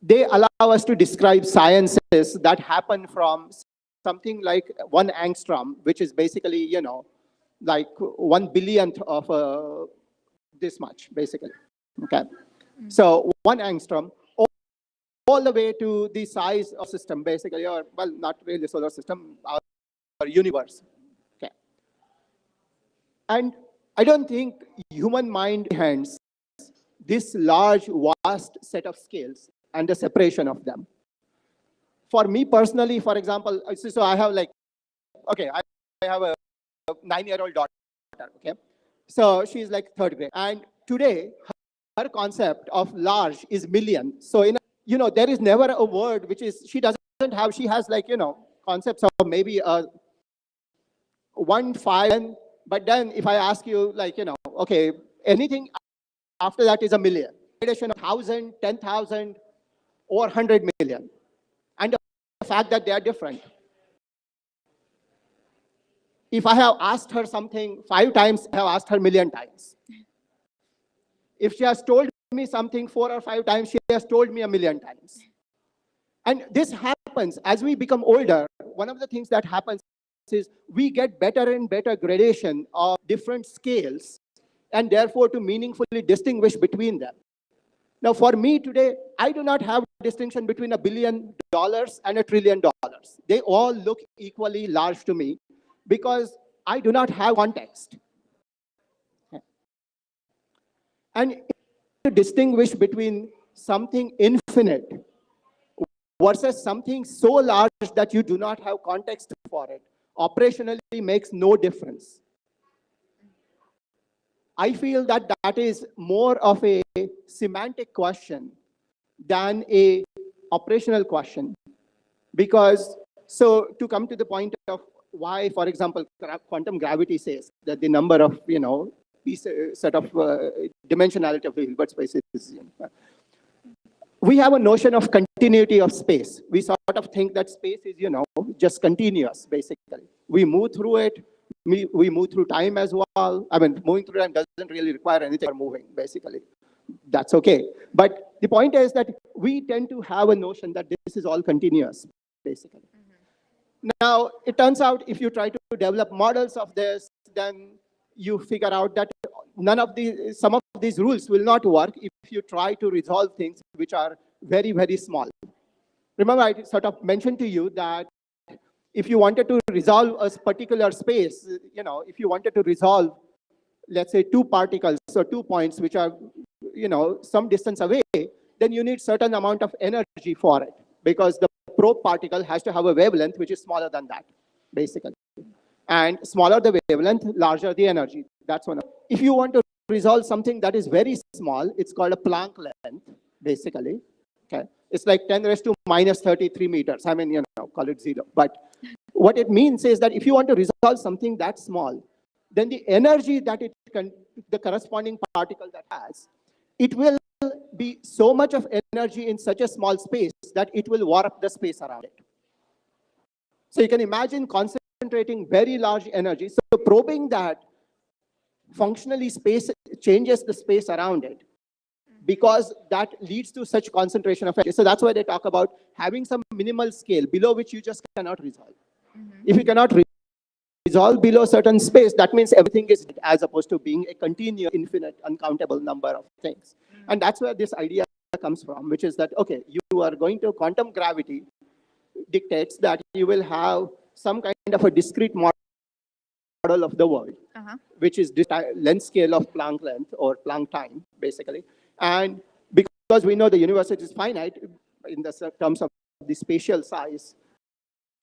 they allow us to describe sciences that happen from something like 1 angstrom, which is basically, like 1 billionth of this much, basically. Okay. So 1 angstrom, all the way to the size of system, basically, or, well, not really solar system, our universe. Okay. And I don't think human mind hands this large, vast set of scales and the separation of them. For me personally, for example, so I have I have a 9-year-old daughter, okay? So she's like 3rd grade. And today, her concept of large is million. So, there is never a word which is, she has concepts of maybe 1, 5, but then if I ask you okay, anything after that is a million. Addition of 1,000, 10,000, or 100 million. And the fact that they are different. If I have asked her something 5 times, I have asked her 1,000,000 times. If she has told me something 4 or 5 times, she has told me 1,000,000 times. And this happens as we become older. One of the things that happens is we get better and better gradation of different scales, and therefore to meaningfully distinguish between them. Now, for me today, I do not have a distinction between $1 billion and $1 trillion. They all look equally large to me because I do not have context. And to distinguish between something infinite versus something so large that you do not have context for it, operationally makes no difference. I feel that that is more of a semantic question than a operational question. Because, so to come to the point of why, for example, quantum gravity says that the number of, set of dimensionality of the Hilbert space is, we have a notion of continuity of space. We sort of think that space is, just continuous, basically. We move through it. We move through time as well. I mean, moving through time doesn't really require anything for moving, basically. That's okay. But the point is that we tend to have a notion that this is all continuous, basically. Now, it turns out if you try to develop models of this, then you figure out that some of these rules will not work if you try to resolve things which are very, very small. Remember, I sort of mentioned to you that if you wanted to resolve a particular space, if you wanted to resolve, let's say, two particles or 2 points which are, some distance away, then you need certain amount of energy for it, because the probe particle has to have a wavelength which is smaller than that, basically. And smaller the wavelength, larger the energy. That's one. If you want to resolve something that is very small, it's called a Planck length, basically. Okay, it's like 10 raised to minus 33 meters. I mean, call it 0. But what it means is that if you want to resolve something that small, then the energy that the corresponding particle that has, it will be so much of energy in such a small space that it will warp the space around it. So you can imagine concentrating very large energy. So probing that functionally space changes the space around it, because that leads to such concentration of energy. So that's why they talk about having some minimal scale below which you just cannot resolve. If you cannot resolve below a certain space, that means everything is, as opposed to being a continuous, infinite, uncountable number of things. And that's where this idea comes from, which is that, okay, you are going to, quantum gravity dictates that you will have some kind of a discrete model of the world, which is this length scale of Planck length or Planck time, basically. And because we know the universe is finite in the terms of the spatial size,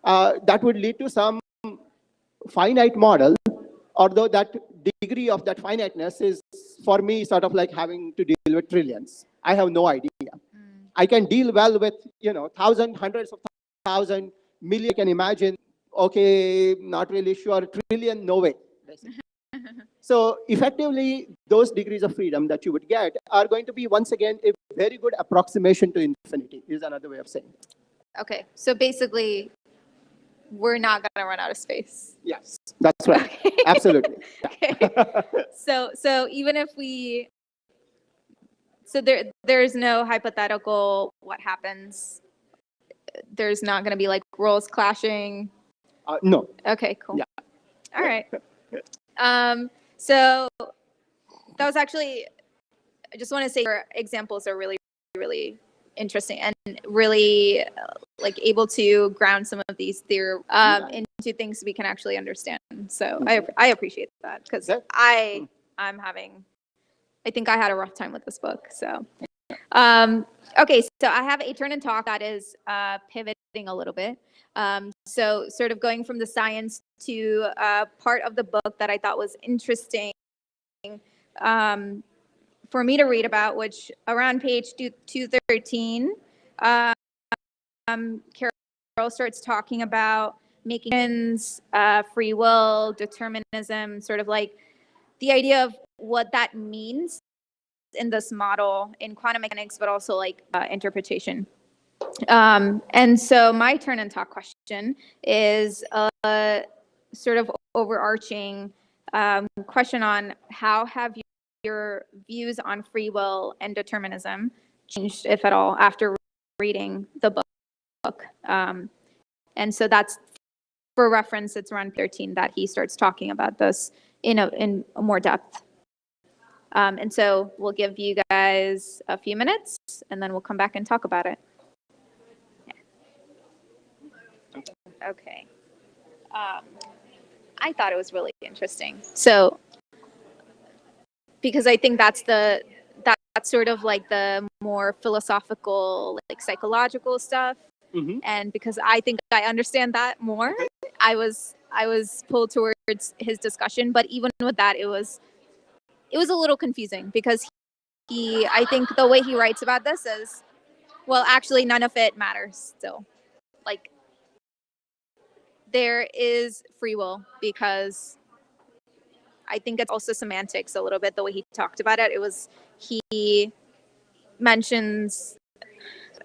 that would lead to some finite model, although that degree of that finiteness is, for me, sort of like having to deal with trillions. I have no idea. I can deal well with, thousands, hundreds of thousand, million. I can imagine, okay, not really sure, trillion, no way. Basically. So effectively, those degrees of freedom that you would get are going to be, once again, a very good approximation to infinity, is another way of saying it. Okay, so basically, we're not going to run out of space. Yes, that's right. Okay. Absolutely. Okay. So even if there's no hypothetical what happens. There's not going to be like roles clashing. No. Okay, cool. Yeah. All right. So that was actually, I just want to say your examples are really, really interesting and really like able to ground some of these theory into things we can actually understand. So I appreciate that, because I think I had a rough time with this book. So okay, so I have a turn and talk that is pivoting a little bit. So sort of going from the science to part of the book that I thought was interesting for me to read about, which around page 213, Carol starts talking about making free will, determinism, sort of like the idea of what that means in this model in quantum mechanics, but also like interpretation. And so my turn and talk question is a sort of overarching question on how have your views on free will and determinism changed, if at all, after reading the book. And so that's, for reference, it's around 13 that he starts talking about this in more depth. And so we'll give you guys a few minutes, and then we'll come back and talk about it. Yeah. Okay. I thought it was really interesting. So, because I think that's sort of like the more philosophical, like psychological stuff. Mm-hmm. And because I think I understand that more, I was pulled towards his discussion. But even with that, it was a little confusing, because I think the way he writes about this is, well, actually none of it matters still. Like, there is free will, because I think it's also semantics a little bit, the way he talked about it. He mentions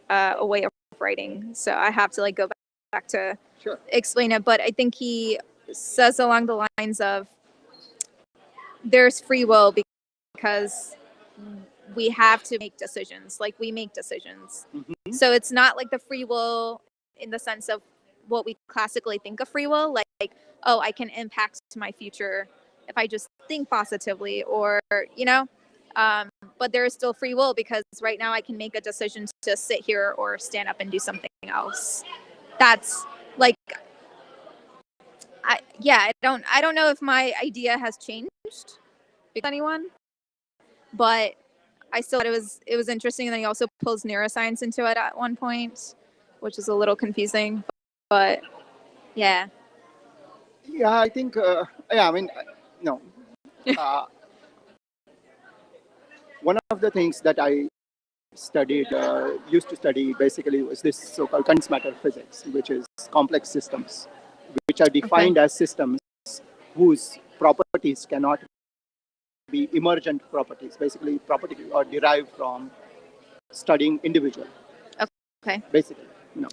a way of writing, so I have to like go back to explain it. But I think he says along the lines of there's free will because we have to make decisions. Like we make decisions. Mhm. So it's not like the free will in the sense of what we classically think of free will, like oh, I can impact my future if I just think positively, or but there is still free will because right now I can make a decision to sit here or stand up and do something else. That's like I don't know if my idea has changed with anyone, but I still thought it was interesting. And then he also pulls neuroscience into it at one point, which is a little confusing. But yeah. Yeah, I think, yeah, I mean, no. Uh, one of the things that I studied, used to study basically was this so-called condensed matter physics, which is complex systems, which are defined as systems whose properties cannot be emergent properties, basically property or derived from studying individual, Okay. basically.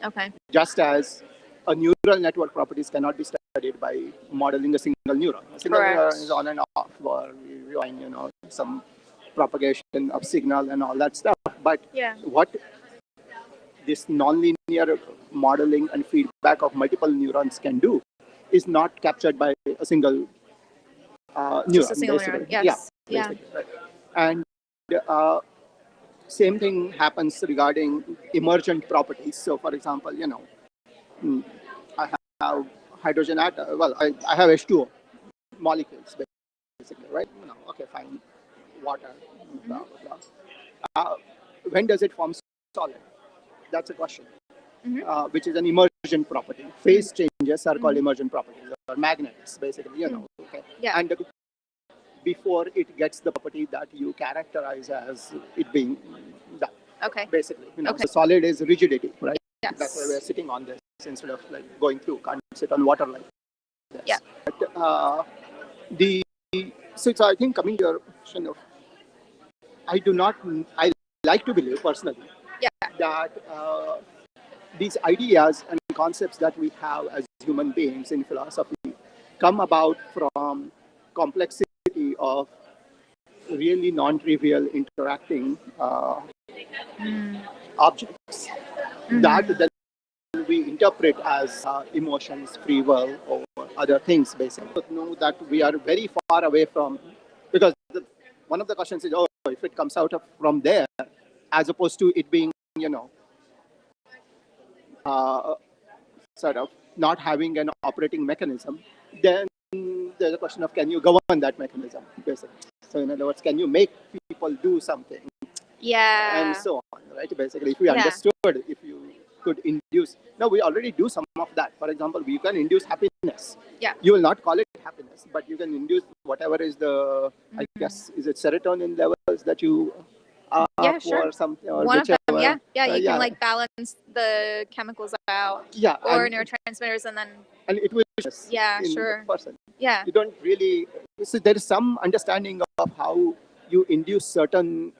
Okay. Just as a neural network properties cannot be studied by modeling a single neuron. A single Correct. neuron is on and off, or we find, some propagation of signal and all that stuff. But Yeah. what this nonlinear modeling and feedback of multiple neurons can do is not captured by a single neuron. Just a single basically. neuron. Yes. Yeah. Basically, right. And uh, same thing happens regarding emergent properties. So, for example, I have hydrogen atom. Well, I have H2O molecules, basically, right? Okay, fine. Water, blah, blah, blah. When does it form solid? That's a question, which is an emergent property. Phase changes are called emergent properties, or magnets, basically, Okay. Yeah. And before it gets the property that you characterize as it being that, Okay. basically. Okay. So solid is rigidity, right? Yes. That's why we're sitting on this instead of like going through. Can't sit on water like this. Yeah. But the so I think coming to your question of, I like to believe personally Yeah. that these ideas and concepts that we have as human beings in philosophy come about from complexity of really non-trivial interacting objects that then we interpret as emotions, free will, or other things, basically. But know that we are very far away from, because one of the questions is, oh, if it comes out from there, as opposed to it being, uh, sort of not having an operating mechanism, then there's a question of, can you govern that mechanism, basically. So in other words, can you make people do something? Yeah. And so on, right? Basically, if we Yeah. understood, if you could induce, now we already do some of that. For example, you can induce happiness. Yeah. You will not call it happiness, but you can induce whatever is the, I guess, is it serotonin levels that you Yeah, sure. or something, or One whichever. of them, yeah. Yeah, you yeah. can like balance the chemicals out. Yeah, Or and neurotransmitters and then it will yeah, in sure. the person. Yeah. You don't really, so there is some understanding of how you induce certain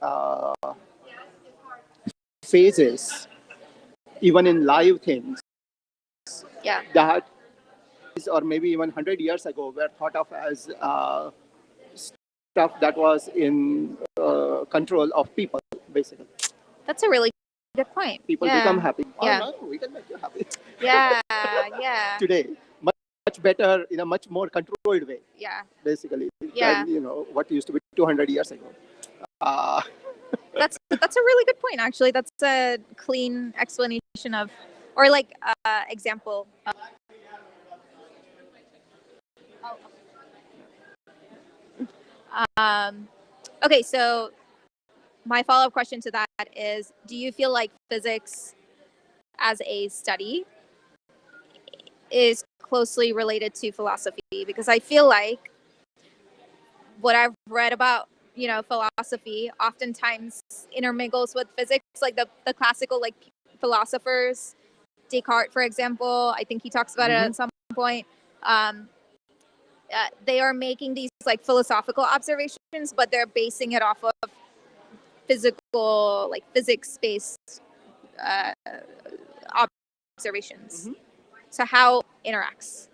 phases, even in live things, Yeah. that is, or maybe even 100 years ago, were thought of as stuff that was in control of people, basically. That's a really good point. People yeah. become happy. Yeah. Oh, no, we can make you happy. Yeah. Yeah. Today, much better, in a much more controlled way, Yeah. basically, Yeah. than what used to be 200 years ago. That's a really good point, actually. That's a clean explanation of, or like example of, okay, so my follow-up question to that is, do you feel like physics as a study is closely related to philosophy? Because I feel like what I've read about, philosophy oftentimes intermingles with physics, like the classical like philosophers, Descartes, for example. I think he talks about it at some point. They are making these like philosophical observations, but they're basing it off of physical, like physics-based observations. So how interacts?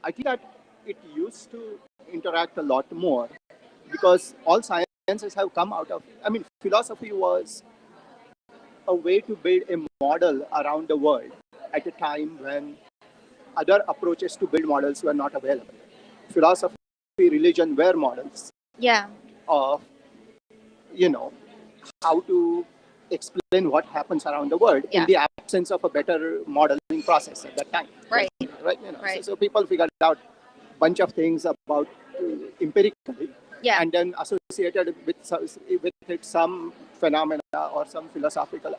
I think that it used to interact a lot more because all sciences have come out of, I mean, philosophy was a way to build a model around the world at a time when other approaches to build models were not available. Philosophy, religion were models Yeah. of, you know, how to explain what happens around the world Yeah. in the absence of a better modeling process at that time. Right. Right. Right. So people figured out a bunch of things about empirically, Yeah. and then associated with it some phenomena or some philosophical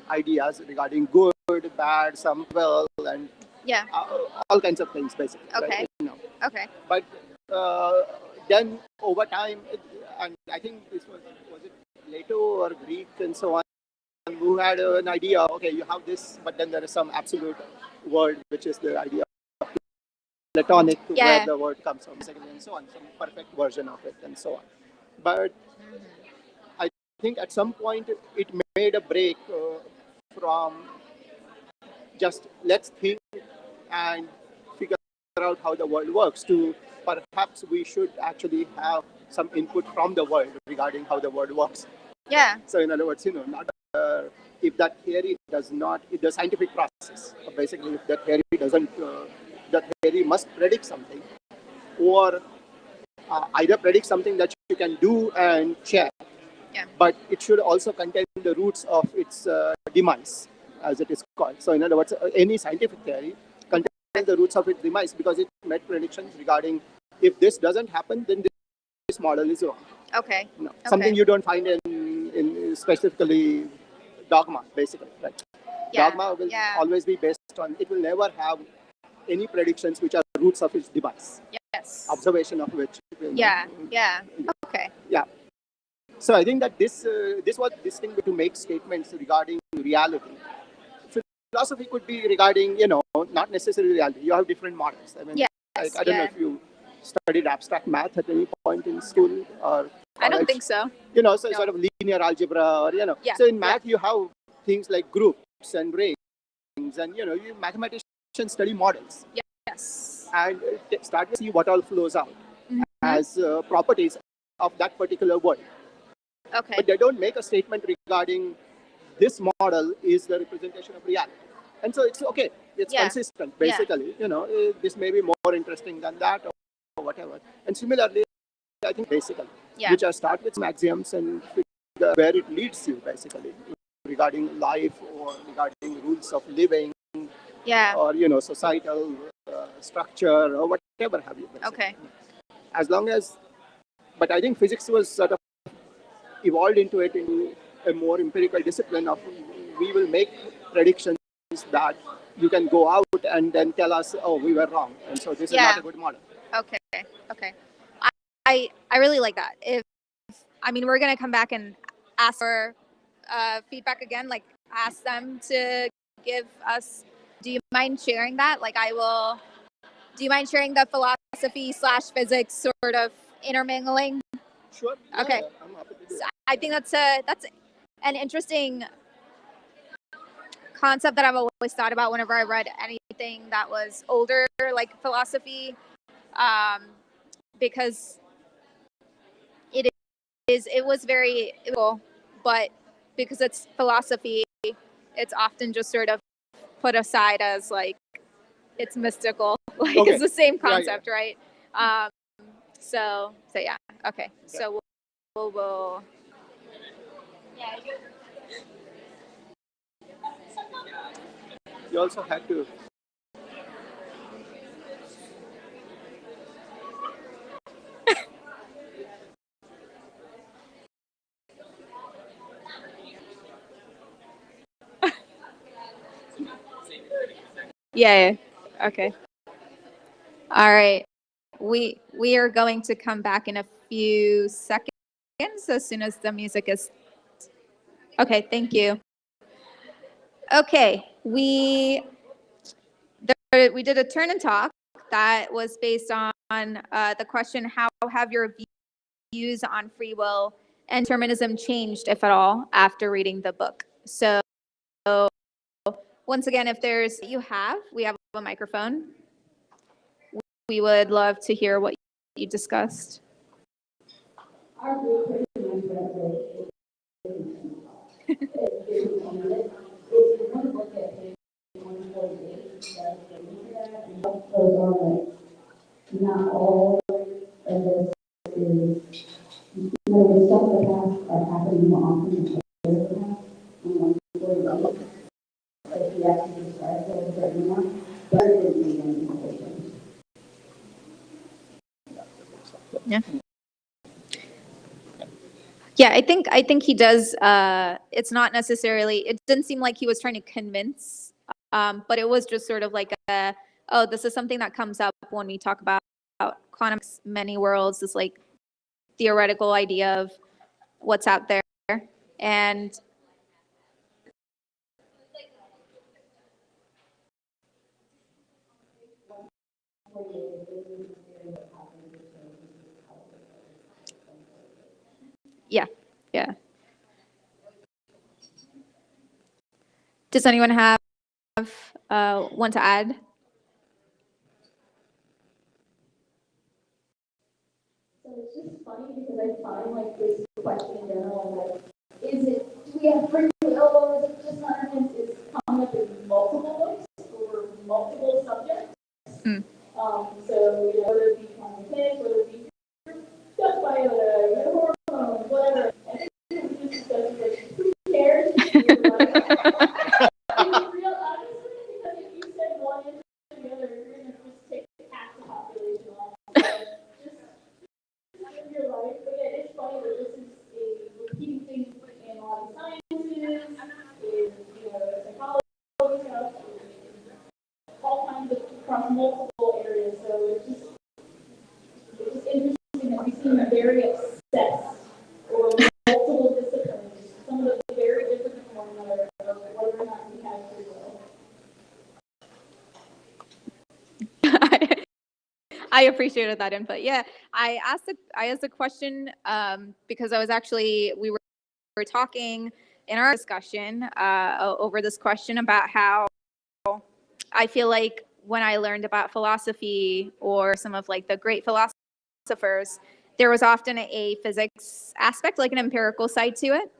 ideas regarding good, bad, some well, and Yeah. all kinds of things basically. Okay. Right? Okay. But then over time, and I think this was it Plato or Greek and so on, who had an idea, okay, you have this, but then there is some absolute word, which is the idea of Platonic, Yeah. where the word comes from, and so on, some perfect version of it, and so on. But I think at some point it made a break from just let's think and figure out how the world works to perhaps we should actually have some input from the world regarding how the world works. Yeah. So in other words, not if that theory does not, if the scientific process, basically if that theory doesn't, that theory must predict something, or either predict something that you can do and check, Yeah. but it should also contain the roots of its demise, as it is called. So in other words, any scientific theory contains the roots of its demise because it made predictions regarding if this doesn't happen, then this model is wrong. Okay. Something you don't find in specifically dogma, basically. Right? Yeah. Dogma will Yeah. always be based on, it will never have any predictions which are roots of its device. Yes. Observation of which. Yeah. Yeah. Okay. Yeah. So I think that this was distinct to make statements regarding reality. Philosophy could be regarding, not necessarily reality. You have different models. I mean, Yes. I don't know if you studied abstract math at any point in school or I don't college. think so. So No. sort of linear algebra or, Yeah. So in math, you have things like groups and rings and, you mathematicians study models. Yes. And start to see what all flows out Mhm. as properties of that particular world. Okay. But they don't make a statement regarding this model is the representation of reality. And so it's okay. It's Yeah. consistent, basically. This may be more interesting than that or whatever. And similarly, I think basically, Yeah. which are start with some axioms and figure where it leads you, basically, regarding life or regarding rules of living Yeah. or, societal structure or whatever have you. Basically. Okay. As long as, but I think physics was sort of evolved into it in a more empirical discipline of we will make predictions that you can go out and then tell us, oh, we were wrong, and so this is not a good model. Okay. Okay. I really like that. We're gonna come back and ask for feedback again. Like, ask them to give us. Do you mind sharing that? Like, I will. Do you mind sharing the philosophy / physics sort of intermingling? Sure. Okay. Yeah, I'm happy to do So it. I think that's an interesting concept that I've always thought about whenever I read anything that was older, like philosophy, because it was very cool, but because it's philosophy, it's often just sort of put aside as like it's mystical. Like Okay. it's the same Yeah, concept, right? So yeah, okay. Yeah. So we'll You also had to. yeah. Okay. All right. We are going to come back in a few seconds as soon as the music is. Okay, thank you. Okay, we did a turn and talk that was based on the question, how have your views on free will and determinism changed, if at all, after reading the book? So once again, if there's we have a microphone. we would love to hear what you discussed. Our group pretty much read it's you're going to look at page 148, and those are like, not all of this is, stuff that are happening more often than others have. And 148, if you actually describe it a bit more, but it didn't need any information. Yeah. Yeah, I think he does. It's not necessarily. It didn't seem like he was trying to convince, but it was just sort of like oh, this is something that comes up when we talk about quantum many worlds. This like theoretical idea of what's out there, and yeah, yeah. Does anyone have want to add? So it's just funny because I find like this question in general, like, do we have free will, or is it just science? It's coming up in multiple books or multiple subjects. Mm. So, whether it be quantum mechanics, whether it be just by hormones, whatever. I think it was just discussed like, who cares? Real honestly, because if you said one answer to the other, you're going to just take half the population off. Your life, but yeah, it's funny that this is a repeating thing in a lot of sciences, in psychology, all kinds of across multiple areas. So it's just interesting that we seem very obsessed over multiple disciplines. Some of them very different from one another, whether or not we have free will. I appreciated that input. Yeah, I asked a question because we were talking in our discussion over this question about how I feel like when I learned about philosophy or some of like the great philosophers, there was often a physics aspect, like an empirical side to it.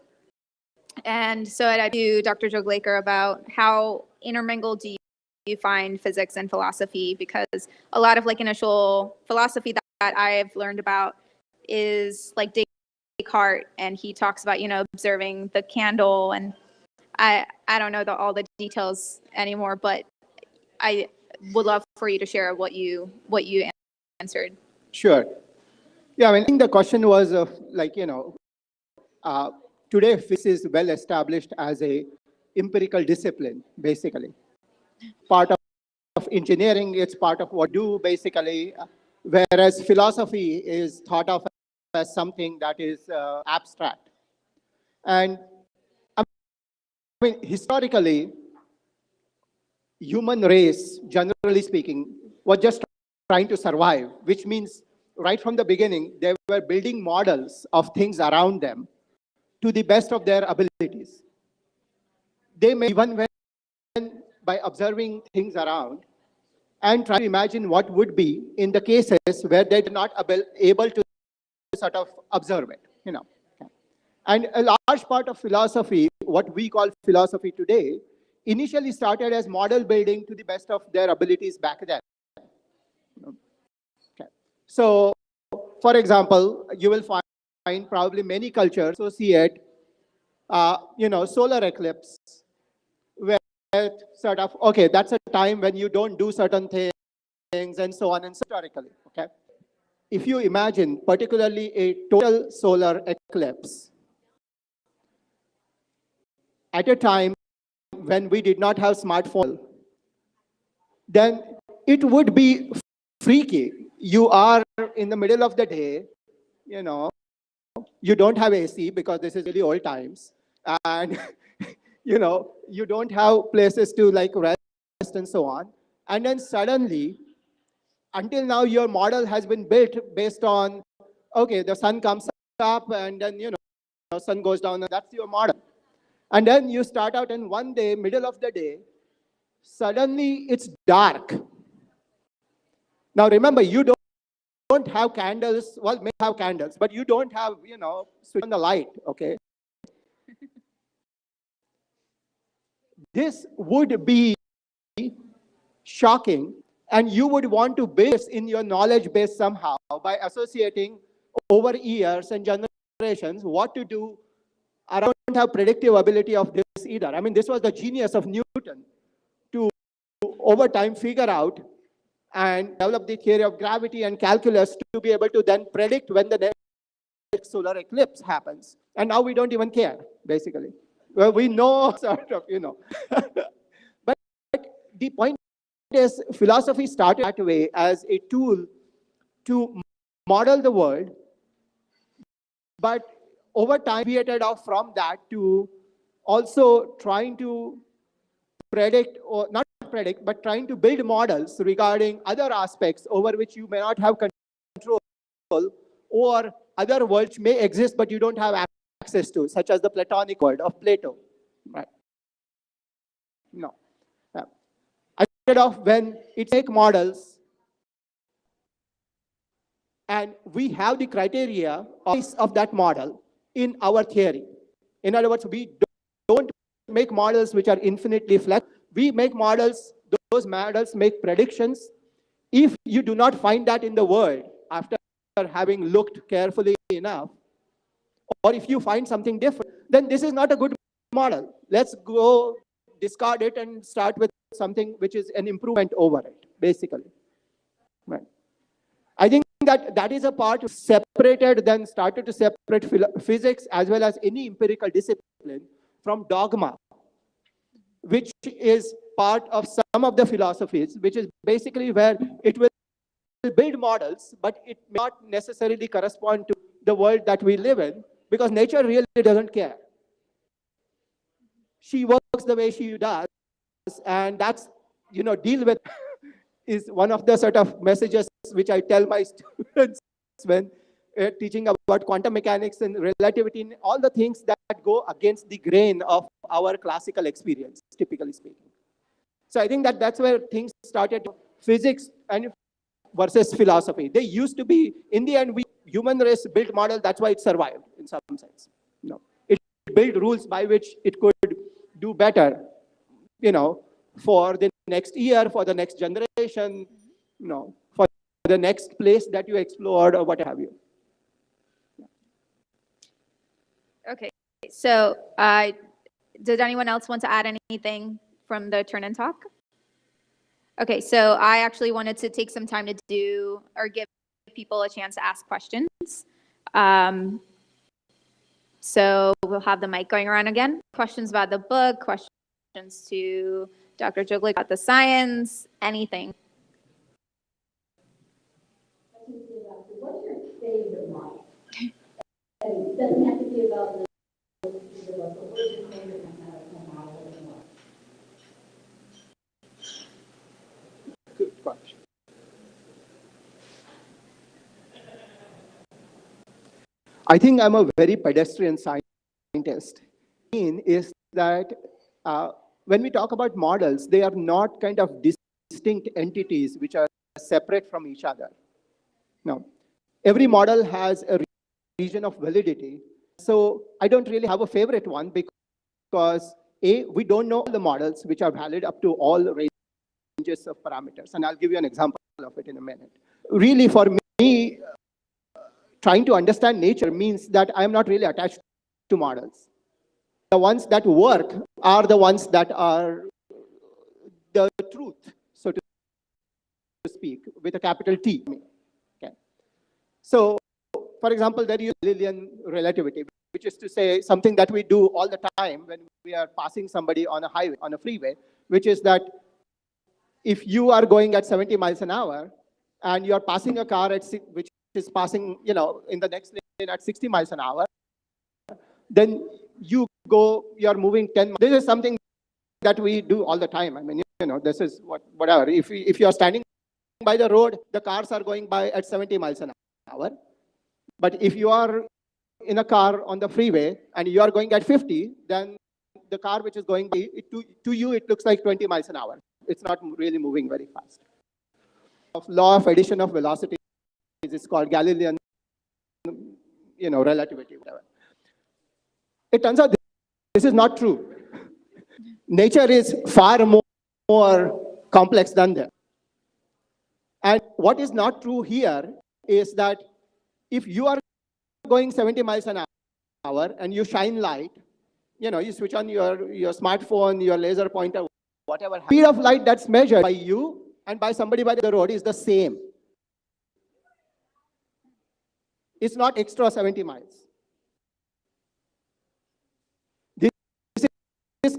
And so I to Dr. Joglaker about how intermingled do you find physics and philosophy, because a lot of like initial philosophy that I've learned about is like Descartes, and he talks about, observing the candle, and I don't know all the details anymore, but I would love for you to share what you answered. Sure. Yeah, I think the question was of today physics is well established as a empirical discipline, basically. Part of engineering, it's part of what we do, basically, whereas philosophy is thought of as something that is abstract. And I mean, historically, human race, generally speaking, was just trying to survive, which means right from the beginning, they were building models of things around them to the best of their abilities. They may even when by observing things around and try to imagine what would be in the cases where they're not able to sort of observe it, And a large part of philosophy, what we call philosophy today, initially started as model building to the best of their abilities back then. Okay. So, for example, you will find probably many cultures associate, solar eclipse with sort of, okay, that's a time when you don't do certain things and so on and so historically, okay? If you imagine particularly a total solar eclipse at a time when we did not have smartphone, then it would be freaky. You are in the middle of the day, you don't have AC because this is really old times, and you don't have places to like rest and so on. And then suddenly, until now, your model has been built based on, okay, the sun comes up and then, sun goes down, and that's your model. And then you start out and one day, middle of the day, suddenly it's dark. Now remember, you don't have candles. Well, may have candles, but you don't have, switch on the light, okay? This would be shocking, and you would want to build this in your knowledge base somehow by associating over years and generations what to do. I don't have predictive ability of this either. I mean, this was the genius of Newton to, over time, figure out and develop the theory of gravity and calculus to be able to then predict when the next solar eclipse happens. And now we don't even care, basically. Well, we know, sort of, But the point is, philosophy started that way as a tool to model the world, but over time created off from that to also trying to predict, or not predict, but trying to build models regarding other aspects over which you may not have control, or other worlds may exist but you don't have access to, such as the Platonic world of Plato. Right? No. I started off when it make models, and we have the criteria of that model in our theory. In other words, we don't make models which are infinitely flexible. We make models, those models make predictions. If you do not find that in the world after having looked carefully enough, or if you find something different, then this is not a good model. Let's go discard it and start with something which is an improvement over it, basically. Right. I think that is a part separated, then started to separate physics as well as any empirical discipline from dogma, which is part of some of the philosophies, which is basically where it will build models, but it may not necessarily correspond to the world that we live in, because nature really doesn't care. She works the way she does, and that's, deal with is one of the sort of messages which I tell my students when teaching about quantum mechanics and relativity, and all the things that go against the grain of our classical experience, typically speaking. So I think that's where things started, physics and versus philosophy. They used to be, in the end, human race built model, that's why it survived in some sense. It built rules by which it could do better, for the next year, for the next generation, for the next place that you explored or what have you. Okay, so did anyone else want to add anything from the turn and talk? Okay, so I actually wanted to take some time to do or give people a chance to ask questions. So we'll have the mic going around again. Questions about the book, questions to Dr. Joglik about the science, anything. What's your favorite model? It doesn't have to be about the book, but what's your favorite mathematical model in the world? Good question. I think I'm a very pedestrian scientist. Is that when we talk about models, they are not kind of distinct entities which are separate from each other. No. Every model has a region of validity. So I don't really have a favorite one because we don't know the models which are valid up to all ranges of parameters. And I'll give you an example of it in a minute. Really, for me, trying to understand nature means that I'm not really attached to models. The ones that work are the ones that are the truth, so to speak, with a capital T. Okay. So, for example, there is Lillian relativity, which is to say something that we do all the time when we are passing somebody on a highway, on a freeway, which is that if you are going at 70 miles an hour and you're passing a car which is passing, in the next lane at 60 miles an hour, then you're moving 10 miles. This is something that we do all the time. I mean, this is whatever. If you're standing by the road, the cars are going by at 70 miles an hour. But if you are in a car on the freeway and you are going at 50, then the car which is going by, to you, it looks like 20 miles an hour. It's not really moving very fast. law of addition of velocities. It's called Galilean, relativity, whatever. It turns out this is not true. Nature is far more complex than that. And what is not true here is that if you are going 70 miles an hour and you shine light, you switch on your smartphone, your laser pointer, whatever. Speed of light that's measured by you and by somebody by the road is the same. It's not extra 70 miles. This is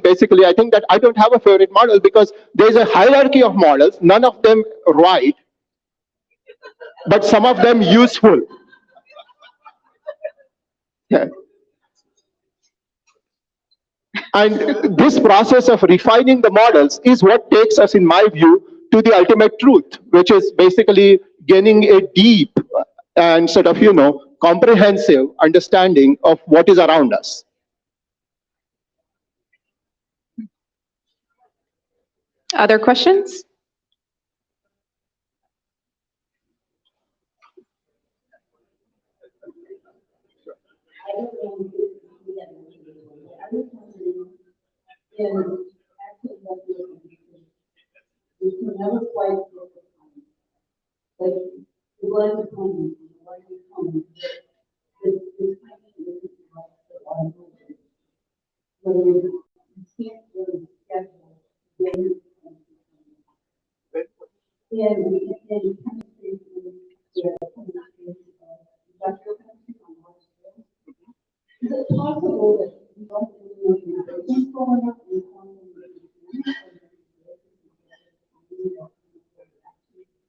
basically, I think that I don't have a favorite model because there's a hierarchy of models, none of them right, but some of them useful. Yeah. And this process of refining the models is what takes us, in my view, to the ultimate truth, which is basically gaining a deep and sort of, comprehensive understanding of what is around us. Other questions? We can never quite get the time. Like the blend of home, the blend of home, this timing isn't how the one goes. So you can't really schedule when and we can chemistry, industrial chemistry on large scale. Is it possible that we don't really know the ingredients well enough in quantum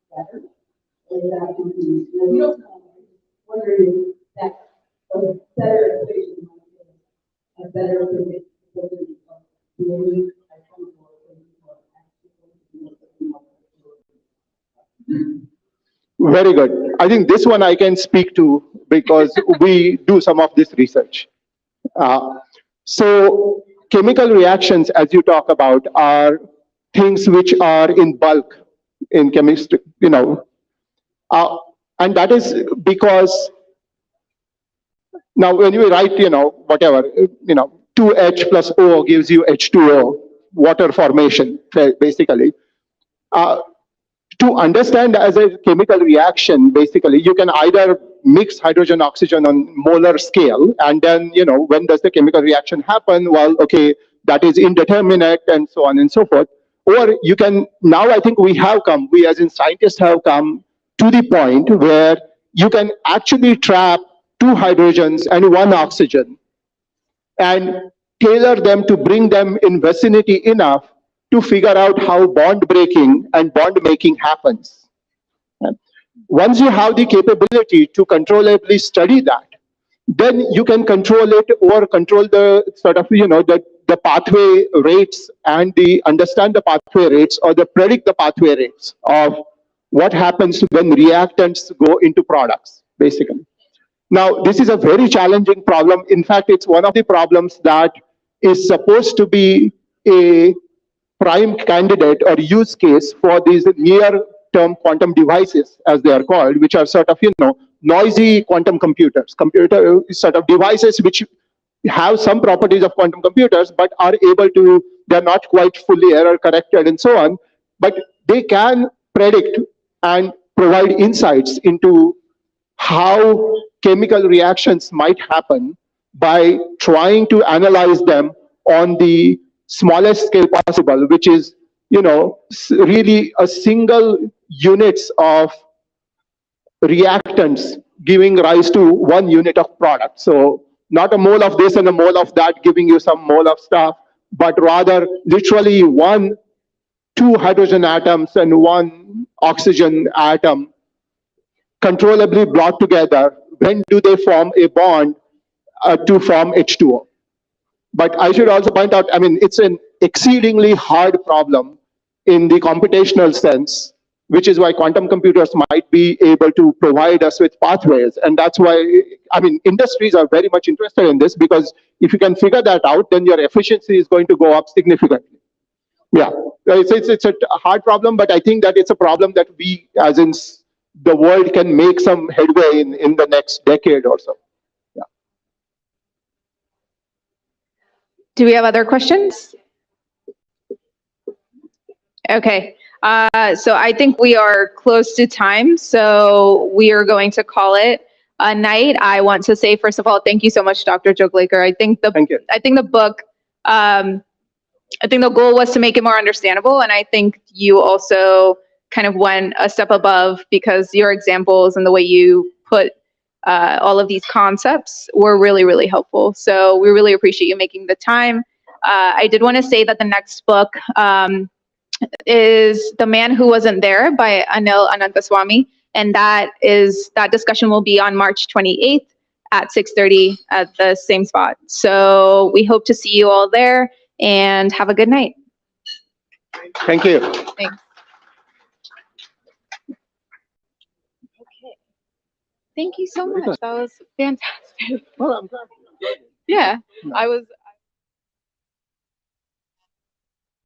better? Is that something we don't know? Wondering if that a better equation might be a better predictability of the way I come to Very good. I think this one I can speak to because we do some of this research. So chemical reactions, as you talk about, are things which are in bulk in chemistry, and that is because now when you write, whatever, 2H plus O gives you H2O, water formation, basically. To understand as a chemical reaction, basically, you can either mix hydrogen, oxygen on molar scale, and then, when does the chemical reaction happen? Well, okay, that is indeterminate, and so on and so forth. Or you can, now I think we as in scientists have come to the point where you can actually trap 2 hydrogens and 1 oxygen and tailor them to bring them in vicinity enough to figure out how bond breaking and bond making happens. Once you have the capability to controllably study that, then you can control it or control the sort of, the pathway rates and understand the pathway rates or predict the pathway rates of what happens when reactants go into products, basically. Now, this is a very challenging problem. In fact, it's one of the problems that is supposed to be a prime candidate or use case for these near-term quantum devices, as they are called, which are sort of, noisy quantum computers. Computer sort of devices which have some properties of quantum computers, but are able to, they're not quite fully error corrected and so on, but they can predict and provide insights into how chemical reactions might happen by trying to analyze them on the smallest scale possible, which is, really a single units of reactants giving rise to 1 unit of product. So not a mole of this and a mole of that giving you some mole of stuff, but rather literally 1 two hydrogen atoms and one oxygen atom controllably brought together, when do they form a bond to form H2O? But I should also point out, I mean, it's an exceedingly hard problem in the computational sense, which is why quantum computers might be able to provide us with pathways. And that's why, I mean, industries are very much interested in this, because if you can figure that out, then your efficiency is going to go up significantly. Yeah, it's a hard problem, but I think that it's a problem that we, as in the world, can make some headway in the next decade or so. Yeah. Do we have other questions? Okay, so I think we are close to time, so we are going to call it a night. I want to say, first of all, thank you so much, Dr. Joglaker. Thank you. I think the book, I think the goal was to make it more understandable, and I think you also kind of went a step above, because your examples and the way you put all of these concepts were really, really helpful. So we really appreciate you making the time. I did want to say that the next book is The Man Who Wasn't There by Anil Ananthaswamy, and that discussion will be on March 28th at 6:30 at the same spot. So we hope to see you all there, and have a good night. Thank you. Thanks. Okay. Thank you so much. That was fantastic. Well, I'm glad. Yeah, I was